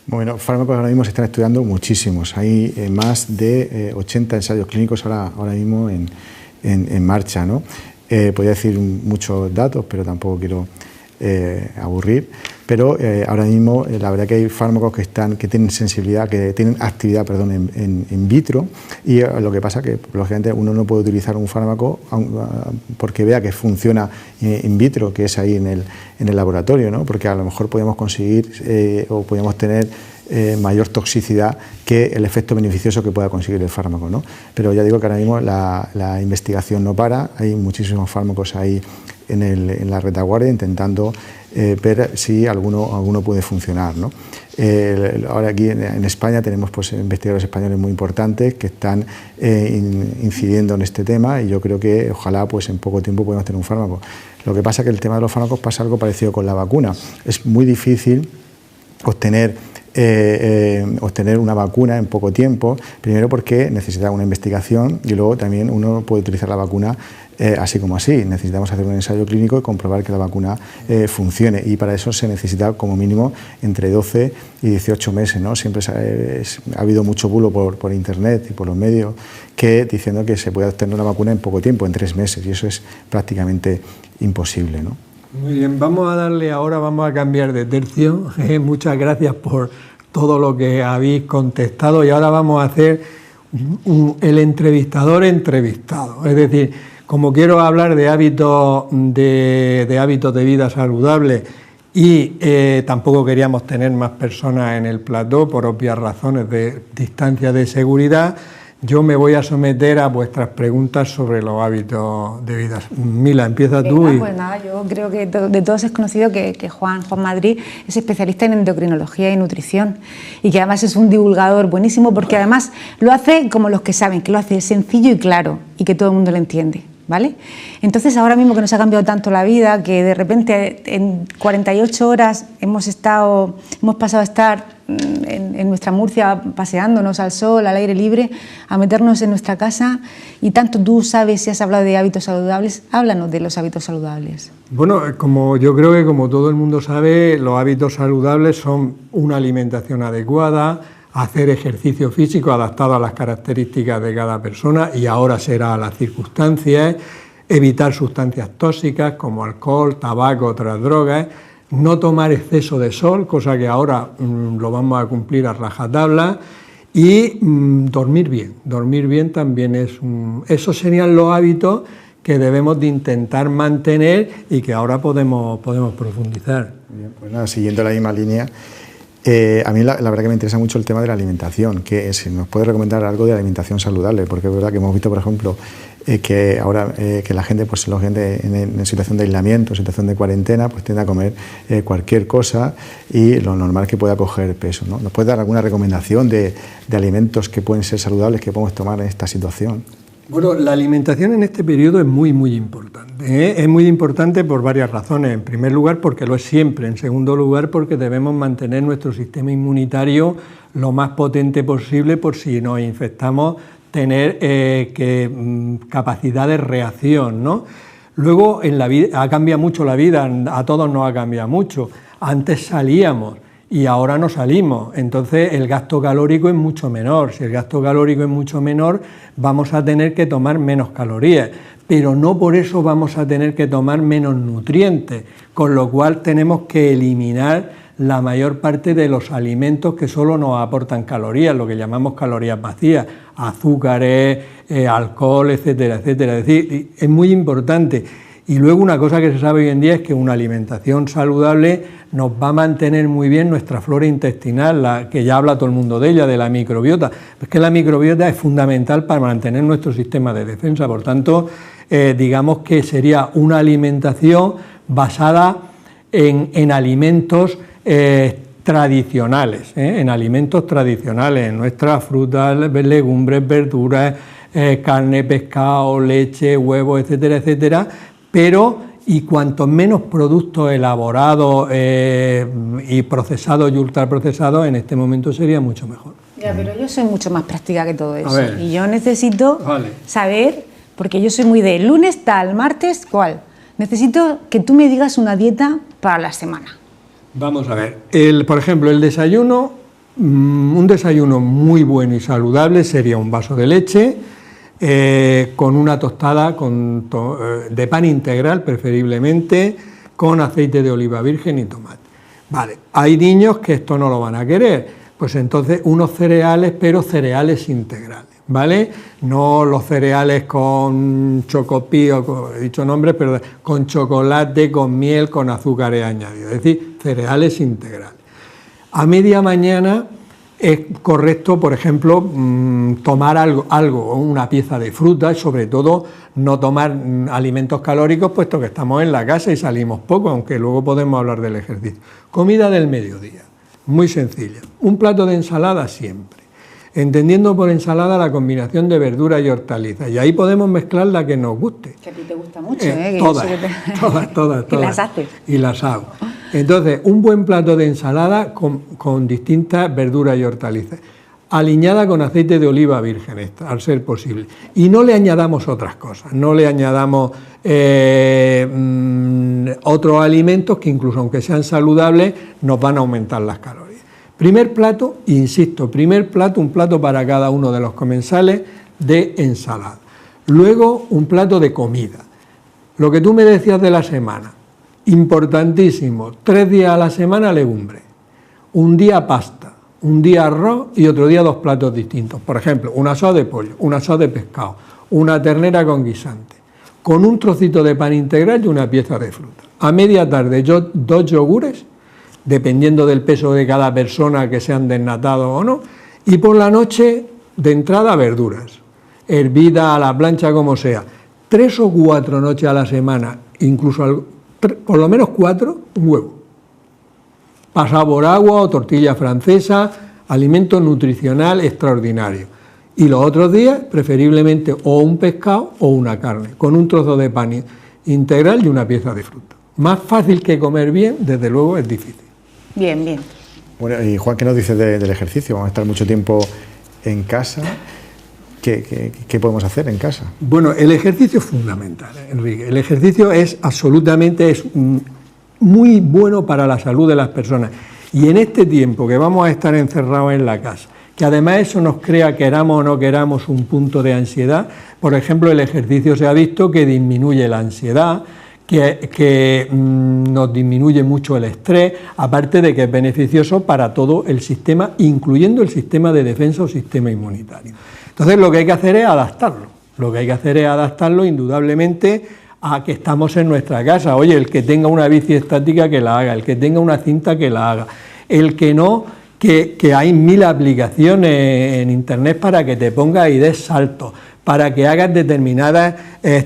Bueno, fármacos ahora mismo se están estudiando muchísimos. Hay más de 80 ensayos clínicos ahora mismo en marcha, ¿no? Podría decir muchos datos, pero tampoco quiero aburrir. Pero ahora mismo la verdad que hay fármacos que tienen sensibilidad, que tienen actividad, en vitro, y lo que pasa que lógicamente uno no puede utilizar un fármaco porque vea que funciona in vitro, que es ahí en el laboratorio, ¿no? Porque a lo mejor podemos conseguir o podemos tener mayor toxicidad que el efecto beneficioso que pueda conseguir el fármaco, ¿no? Pero ya digo que ahora mismo la investigación no para, hay muchísimos fármacos ahí en la retaguardia intentando ver si alguno puede funcionar, ¿no? Ahora aquí en España tenemos pues investigadores españoles muy importantes que están incidiendo en este tema, y yo creo que ojalá pues en poco tiempo podamos tener un fármaco. Lo que pasa es que el tema de los fármacos pasa algo parecido con la vacuna. Es muy difícil obtener obtener una vacuna en poco tiempo, primero porque necesita una investigación y luego también uno puede utilizar la vacuna así como así. Necesitamos hacer un ensayo clínico y comprobar que la vacuna funcione, y para eso se necesita como mínimo entre 12 y 18 meses, ¿no? Siempre ha habido mucho bulo por internet y por los medios diciendo que se puede obtener una vacuna en poco tiempo, en 3 meses, y eso es prácticamente imposible, ¿no? Muy bien, vamos a cambiar de tercio. Muchas gracias por todo lo que habéis contestado, y ahora vamos a hacer el entrevistador entrevistado. Es decir, como quiero hablar de hábitos de vida saludable, y tampoco queríamos tener más personas en el plató por obvias razones de distancia de seguridad, yo me voy a someter a vuestras preguntas sobre los hábitos de vida. Mila, empieza tú. Pues nada, yo creo que de todos es conocido que Juan Madrid es especialista en endocrinología y nutrición, y que además es un divulgador buenísimo, porque además lo hace como los que saben, que lo hace sencillo y claro y que todo el mundo lo entiende, ¿vale? Entonces, ahora mismo que nos ha cambiado tanto la vida, que de repente en 48 horas hemos pasado a estar en nuestra Murcia paseándonos al sol, al aire libre, a meternos en nuestra casa, y tanto tú sabes y has hablado de hábitos saludables, háblanos de los hábitos saludables. Bueno, yo creo que como todo el mundo sabe, los hábitos saludables son una alimentación adecuada, hacer ejercicio físico adaptado a las características de cada persona, y ahora será a las circunstancias, evitar sustancias tóxicas como alcohol, tabaco, otras drogas, no tomar exceso de sol, cosa que ahora lo vamos a cumplir a rajatabla, y dormir bien. Dormir bien también esos serían los hábitos que debemos de intentar mantener y que ahora podemos profundizar. Bien, pues nada, siguiendo la misma línea, a mí la verdad que me interesa mucho el tema de la alimentación, que si nos puede recomendar algo de alimentación saludable, porque es verdad que hemos visto, por ejemplo, que ahora que la gente en situación de aislamiento, en situación de cuarentena, pues tiende a comer cualquier cosa, y lo normal es que pueda coger peso, ¿no? ¿Nos puede dar alguna recomendación de alimentos que pueden ser saludables que podemos tomar en esta situación? Bueno, la alimentación en este periodo es muy, muy importante, ¿eh? Es muy importante por varias razones. En primer lugar, porque lo es siempre. En segundo lugar, porque debemos mantener nuestro sistema inmunitario lo más potente posible, por si nos infectamos, tener capacidad de reacción, ¿no? Luego, en la vida ha cambiado mucho la vida, a todos nos ha cambiado mucho. Antes salíamos y ahora no salimos, entonces el gasto calórico es mucho menor. Si el gasto calórico es mucho menor, vamos a tener que tomar menos calorías, pero no por eso vamos a tener que tomar menos nutrientes, con lo cual tenemos que eliminar la mayor parte de los alimentos que solo nos aportan calorías, lo que llamamos calorías vacías, azúcares, alcohol, etcétera, etcétera. Es decir, es muy importante. Y luego una cosa que se sabe hoy en día es que una alimentación saludable nos va a mantener muy bien nuestra flora intestinal, que ya habla todo el mundo de ella, de la microbiota. Es que la microbiota es fundamental para mantener nuestro sistema de defensa. Por tanto, digamos que sería una alimentación basada en alimentos tradicionales, en alimentos tradicionales, en nuestras frutas, legumbres, verduras, carne, pescado, leche, huevos, etcétera, etcétera. Pero, y cuanto menos productos elaborados y procesados y ultraprocesados, en este momento sería mucho mejor. Ya, pero yo soy mucho más práctica que todo eso. Y yo necesito saber, porque yo soy muy de lunes tal, martes cuál. Necesito que tú me digas una dieta para la semana. Vamos a ver, por ejemplo, el desayuno, un desayuno muy bueno y saludable sería un vaso de leche, con una tostada de pan integral, preferiblemente, con aceite de oliva virgen y tomate. Vale, hay niños que esto no lo van a querer, pues entonces unos cereales, pero cereales integrales, ¿vale? No los cereales con chocopío, he dicho nombres, pero con chocolate, con miel, con azúcares añadidos, es decir, cereales integrales. A media mañana es correcto, por ejemplo, tomar algo, una pieza de fruta, y sobre todo no tomar alimentos calóricos, puesto que estamos en la casa y salimos poco, aunque luego podemos hablar del ejercicio. Comida del mediodía, muy sencilla. Un plato de ensalada siempre, entendiendo por ensalada la combinación de verduras y hortalizas, y ahí podemos mezclar la que nos guste. Que a ti te gusta mucho, Todas. Y las hago. Entonces, un buen plato de ensalada con distintas verduras y hortalizas, aliñada con aceite de oliva virgen, al ser posible. Y no le añadamos otras cosas, no le añadamos otros alimentos que incluso aunque sean saludables, nos van a aumentar las calorías. Primer plato, insisto, un plato para cada uno de los comensales de ensalada. Luego, un plato de comida. Lo que tú me decías de la semana, importantísimo, 3 días a la semana legumbre, un día pasta, un día arroz y otro día 2 platos distintos. Por ejemplo, un asado de pollo, un asado de pescado, una ternera con guisante, con un trocito de pan integral y una pieza de fruta. A media tarde, 2 yogures, dependiendo del peso de cada persona, que sean desnatados o no, y por la noche, de entrada, verduras, hervida a la plancha como sea, 3 o 4 noches a la semana, incluso por lo menos 4, un huevo, pasado por agua o tortilla francesa, alimento nutricional extraordinario. Y los otros días, preferiblemente o un pescado o una carne, con un trozo de pan integral y una pieza de fruta. Más fácil que comer bien, desde luego, es difícil. Bien, bien. Bueno, y Juan, ¿qué nos dices del ejercicio? Vamos a estar mucho tiempo en casa. ¿Qué podemos hacer en casa? Bueno, el ejercicio es fundamental, Enrique. El ejercicio es muy bueno para la salud de las personas. Y en este tiempo que vamos a estar encerrados en la casa, que además eso nos crea, queramos o no queramos, un punto de ansiedad. Por ejemplo, el ejercicio se ha visto que disminuye la ansiedad, que nos disminuye mucho el estrés, aparte de que es beneficioso para todo el sistema, incluyendo el sistema de defensa o sistema inmunitario. Entonces, lo que hay que hacer es adaptarlo. Indudablemente a que estamos en nuestra casa. Oye, el que tenga una bici estática, que la haga, el que tenga una cinta, que la haga, el que no, que hay 1000 aplicaciones en internet para que te pongas y des saltos, para que hagas determinadas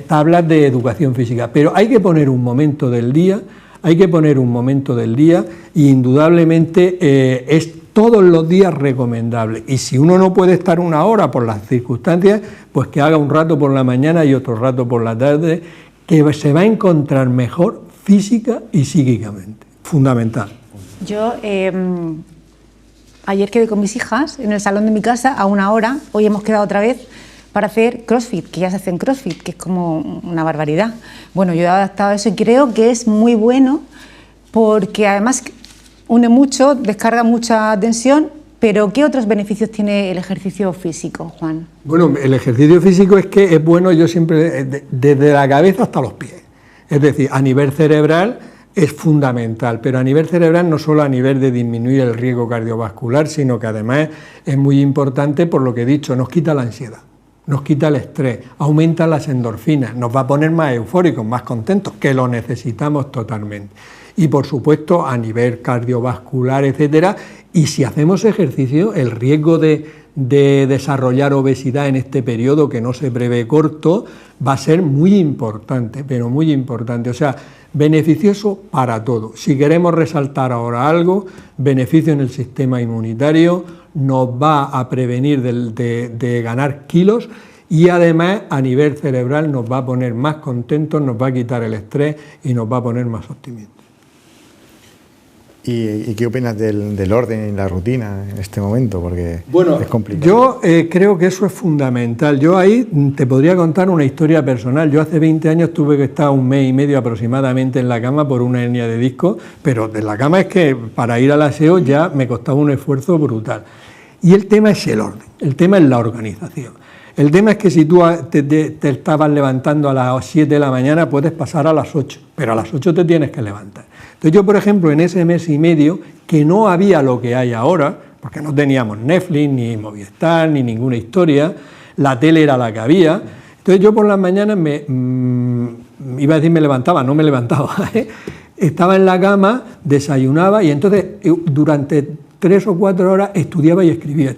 tablas de educación física, pero hay que poner un momento del día, y indudablemente es todos los días recomendable. Y si uno no puede estar 1 hora por las circunstancias, pues que haga un rato por la mañana y otro rato por la tarde, que se va a encontrar mejor física y psíquicamente. Fundamental. Yo ayer quedé con mis hijas en el salón de mi casa a 1 hora, hoy hemos quedado otra vez para hacer CrossFit, que ya se hace en CrossFit, que es como una barbaridad. Bueno, yo he adaptado a eso y creo que es muy bueno porque además une mucho, descarga mucha tensión, pero ¿qué otros beneficios tiene el ejercicio físico, Juan? Bueno, el ejercicio físico es que es bueno, yo siempre, desde la cabeza hasta los pies. Es decir, a nivel cerebral es fundamental, pero a nivel cerebral no solo a nivel de disminuir el riesgo cardiovascular, sino que además es muy importante por lo que he dicho, nos quita la ansiedad, nos quita el estrés, aumenta las endorfinas, nos va a poner más eufóricos, más contentos, que lo necesitamos totalmente. Y por supuesto a nivel cardiovascular, etcétera, y si hacemos ejercicio, el riesgo de desarrollar obesidad en este periodo que no se prevé corto va a ser muy importante, pero muy importante, o sea, beneficioso para todo. Si queremos resaltar ahora algo, beneficio en el sistema inmunitario, nos va a prevenir de ganar kilos y además a nivel cerebral nos va a poner más contentos, nos va a quitar el estrés y nos va a poner más optimistas. ¿Y qué opinas del orden y la rutina en este momento? Porque es complicado. Yo creo que eso es fundamental. Yo ahí te podría contar una historia personal. Yo hace 20 años tuve que estar 1 mes y medio aproximadamente en la cama por una hernia de disco, pero de la cama es que para ir al aseo ya me costaba un esfuerzo brutal. Y el tema es el orden, el tema es la organización. El tema es que si tú te estabas levantando a las 7 de la mañana, puedes pasar a las 8, pero a las 8 te tienes que levantar. Entonces yo, por ejemplo, en ese mes y medio, que no había lo que hay ahora, porque no teníamos Netflix, ni Movistar, ni ninguna historia, la tele era la que había, entonces yo por las mañanas iba a decir me levantaba, no me levantaba, estaba en la cama, desayunaba y entonces durante 3 o 4 horas estudiaba y escribía.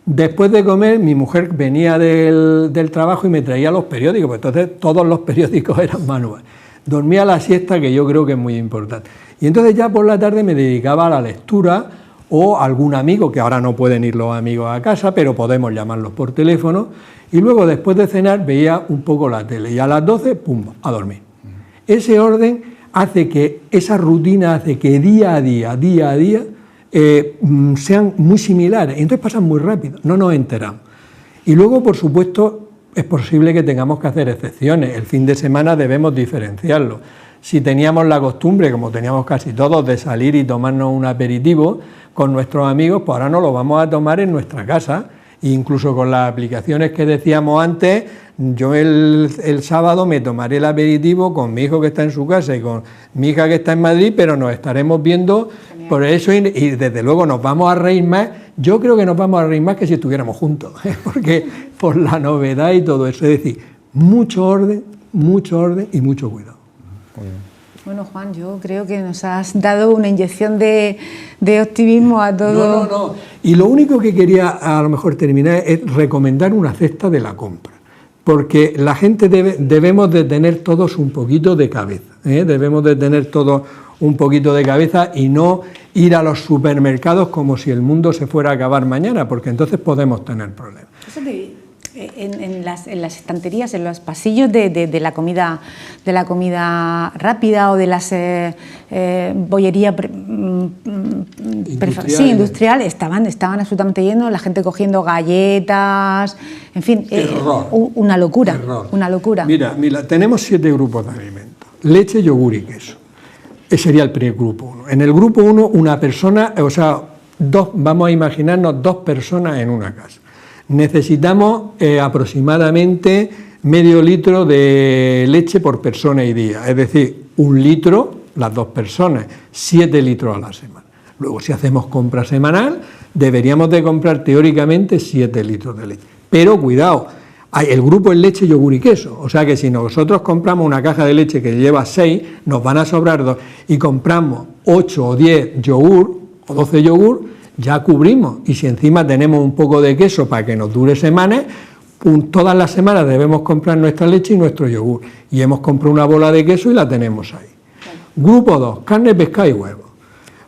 Después de comer, mi mujer venía del trabajo y me traía los periódicos, pues entonces todos los periódicos eran manuales. Dormía la siesta, que yo creo que es muy importante. Y entonces ya por la tarde me dedicaba a la lectura o a algún amigo, que ahora no pueden ir los amigos a casa, pero podemos llamarlos por teléfono. Y luego, después de cenar, veía un poco la tele. Y a las 12, pum, a dormir. Ese orden hace que esa rutina, hace que día a día, sean muy similares. Y entonces pasan muy rápido, no nos enteramos. Y luego, por supuesto, es posible que tengamos que hacer excepciones. El fin de semana debemos diferenciarlo. Si teníamos la costumbre, como teníamos casi todos, de salir y tomarnos un aperitivo con nuestros amigos, pues ahora no lo vamos a tomar en nuestra casa. E incluso con las aplicaciones que decíamos antes, yo el sábado me tomaré el aperitivo con mi hijo que está en su casa y con mi hija que está en Madrid, pero nos estaremos viendo por eso y desde luego nos vamos a reír más. Yo creo que nos vamos a reír más que si estuviéramos juntos, porque por la novedad y todo eso. Es decir, mucho orden y mucho cuidado. Bueno, Juan, yo creo que nos has dado una inyección de optimismo a todos. No. Y lo único que quería a lo mejor terminar es recomendar una cesta de la compra, porque la gente debemos de tener todos un poquito de cabeza, debemos de tener todos un poquito de cabeza y no ir a los supermercados como si el mundo se fuera a acabar mañana, porque entonces podemos tener problemas. Eso en las estanterías, en los pasillos de la comida rápida o de las bollería industrial estaban absolutamente llenos, la gente cogiendo galletas, en fin, una locura. Una locura. Mira, tenemos 7 grupos de alimentos: leche, yogur y queso. Ese sería el primer grupo 1. En el grupo 1, una persona, o sea, vamos a imaginarnos 2 personas en una casa. Necesitamos aproximadamente medio litro de leche por persona y día, es decir, 1 litro las 2 personas, 7 litros a la semana. Luego, si hacemos compra semanal, deberíamos de comprar teóricamente 7 litros de leche. Pero cuidado, el grupo es leche, yogur y queso, o sea que si nosotros compramos una caja de leche que lleva 6, nos van a sobrar 2, y compramos 8 o 10 yogur o 12 yogur, ya cubrimos. Y si encima tenemos un poco de queso para que nos dure semanas, todas las semanas debemos comprar nuestra leche y nuestro yogur, y hemos comprado una bola de queso y la tenemos ahí. Grupo 2, carne, pescado y huevos.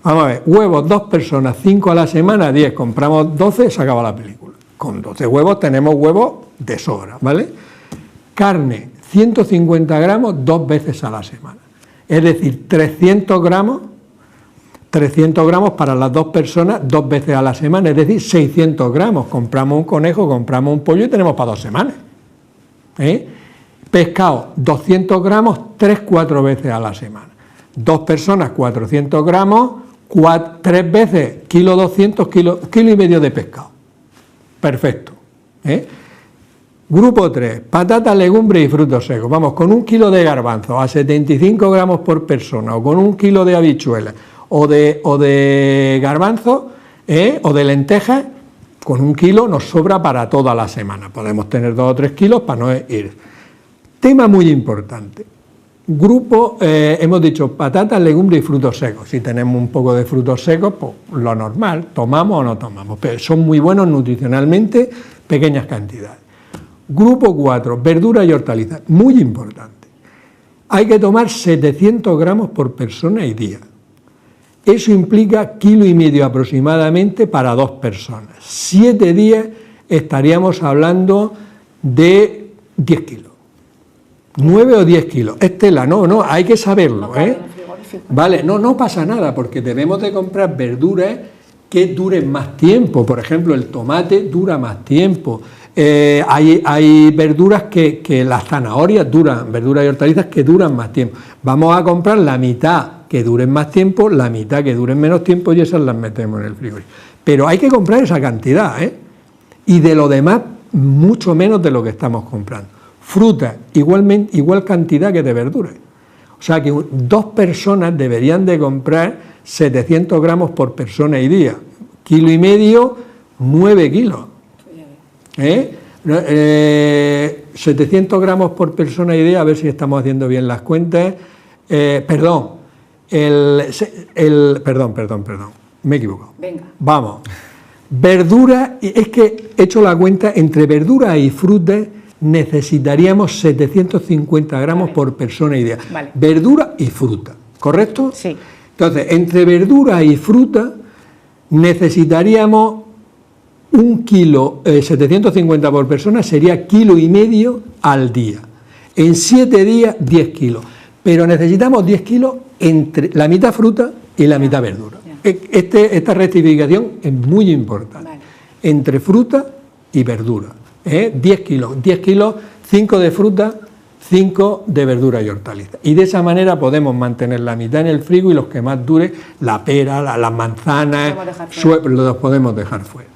Vamos a ver, huevos, 2 personas, 5 a la semana, 10, compramos 12, se acaba la película. Con 12 huevos tenemos huevos de sobra, ¿vale? Carne, 150 gramos 2 veces a la semana, es decir, 300 gramos para las 2 personas 2 veces a la semana, es decir, 600 gramos. Compramos un conejo, compramos un pollo y tenemos para 2 semanas. Pescado, 200 gramos 3-4 veces a la semana. 2 personas, 400 gramos, 3 veces, kilo 200, kilo y medio de pescado. Perfecto. Grupo 3, patatas, legumbres y frutos secos. Vamos, con 1 kilo de garbanzos a 75 gramos por persona, o con 1 kilo de habichuelas, o de garbanzos, o de lentejas, con 1 kilo nos sobra para toda la semana. Podemos tener 2 o 3 kilos para no ir. Tema muy importante. Grupo, hemos dicho patatas, legumbres y frutos secos. Si tenemos un poco de frutos secos, pues lo normal, tomamos o no tomamos, pero son muy buenos nutricionalmente, pequeñas cantidades. Grupo 4, verduras y hortalizas, muy importante. Hay que tomar 700 gramos por persona y día. Eso implica 1,5 kilos aproximadamente para 2 personas. 7 días estaríamos hablando de 10 kilos. 9 o 10 kilos. Es tela, no, hay que saberlo. Vale, no pasa nada, porque debemos de comprar verduras que duren más tiempo. Por ejemplo, el tomate dura más tiempo. Hay verduras que las zanahorias duran, verduras y hortalizas que duran más tiempo. Vamos a comprar la mitad que duren más tiempo, la mitad que duren menos tiempo, y esas las metemos en el frigorífico. Pero hay que comprar esa cantidad, y de lo demás, mucho menos de lo que estamos comprando. Fruta, igual cantidad que de verduras. O sea que 2 personas deberían de comprar 700 gramos por persona y día. 1,5 kilos, 9 kilos. 700 gramos por persona y día, a ver si estamos haciendo bien las cuentas. Perdón, me he equivocado. Venga. Vamos. Verduras, es que he hecho la cuenta, entre verduras y frutas necesitaríamos 750 gramos por persona y día. Vale. Verdura y fruta, ¿correcto? Sí. Entonces, entre verdura y fruta necesitaríamos 1 kilo, 750 por persona sería 1,5 kilos al día. En 7 días, 10 kilos. pero necesitamos 10 kilos entre la mitad fruta y la mitad verdura. Esta rectificación es muy importante, entre fruta y verdura. 10 kilos, 5 de fruta, 5 de verdura y hortalizas. Y de esa manera podemos mantener la mitad en el frigo y los que más dure, la pera, las manzanas, los podemos dejar fuera.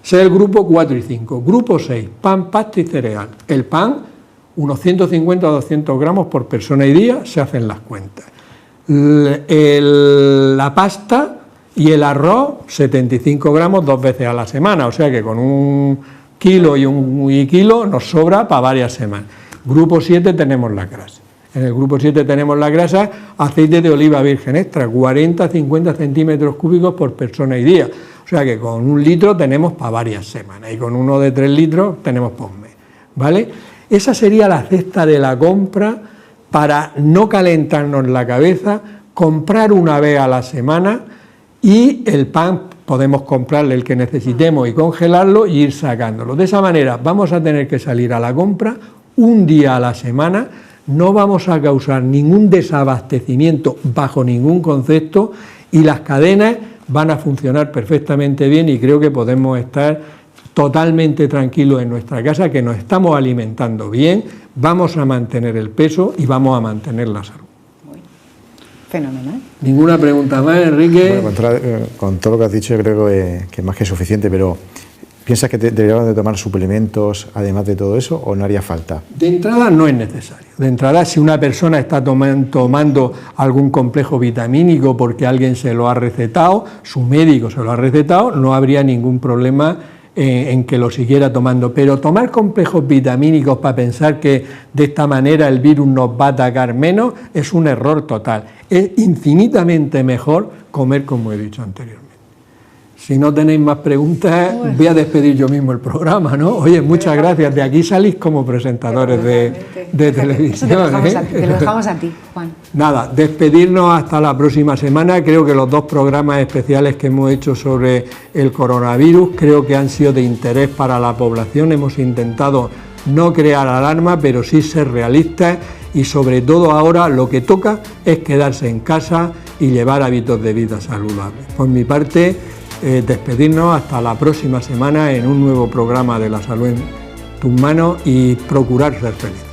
Ese es el grupo 4 y 5. Grupo 6, pan, pasta y cereal. El pan, unos 150 o 200 gramos por persona y día, se hacen las cuentas. La pasta y el arroz, 75 gramos 2 veces a la semana, o sea que con 1 kilo y 1 kilo nos sobra para varias semanas. Grupo 7 tenemos la grasa. En el grupo 7 tenemos la grasa, aceite de oliva virgen extra, 40-50 centímetros cúbicos por persona y día. O sea que con 1 litro tenemos para varias semanas y con uno de 3 litros tenemos por mes. ¿Vale? Esa sería la cesta de la compra para no calentarnos la cabeza, comprar una vez a la semana y el pan podemos comprarle el que necesitemos y congelarlo y ir sacándolo. De esa manera vamos a tener que salir a la compra 1 día a la semana, no vamos a causar ningún desabastecimiento bajo ningún concepto y las cadenas van a funcionar perfectamente bien y creo que podemos estar totalmente tranquilos en nuestra casa, que nos estamos alimentando bien, vamos a mantener el peso y vamos a mantener la salud. Fenomenal. ¿Ninguna pregunta más, Enrique? Bueno, con todo lo que has dicho yo creo que es más que suficiente, pero ¿piensas que deberíamos de tomar suplementos además de todo eso o no haría falta? De entrada no es necesario. De entrada, si una persona está tomando algún complejo vitamínico porque alguien se lo ha recetado, su médico se lo ha recetado, no habría ningún problema en que lo siguiera tomando. Pero tomar complejos vitamínicos para pensar que de esta manera el virus nos va a atacar menos es un error total. Es infinitamente mejor comer como he dicho anteriormente. Si no tenéis más preguntas, voy a despedir yo mismo el programa, ¿no? Oye, muchas gracias. De aquí salís como presentadores de televisión. Te lo dejamos a ti, Juan. Nada, despedirnos hasta la próxima semana. Creo que los 2 programas especiales que hemos hecho sobre el coronavirus creo que han sido de interés para la población. Hemos intentado no crear alarma, pero sí ser realistas y sobre todo ahora lo que toca es quedarse en casa y llevar hábitos de vida saludables. Por mi parte, despedirnos hasta la próxima semana en un nuevo programa de La Salud en tus manos y procurar ser felices.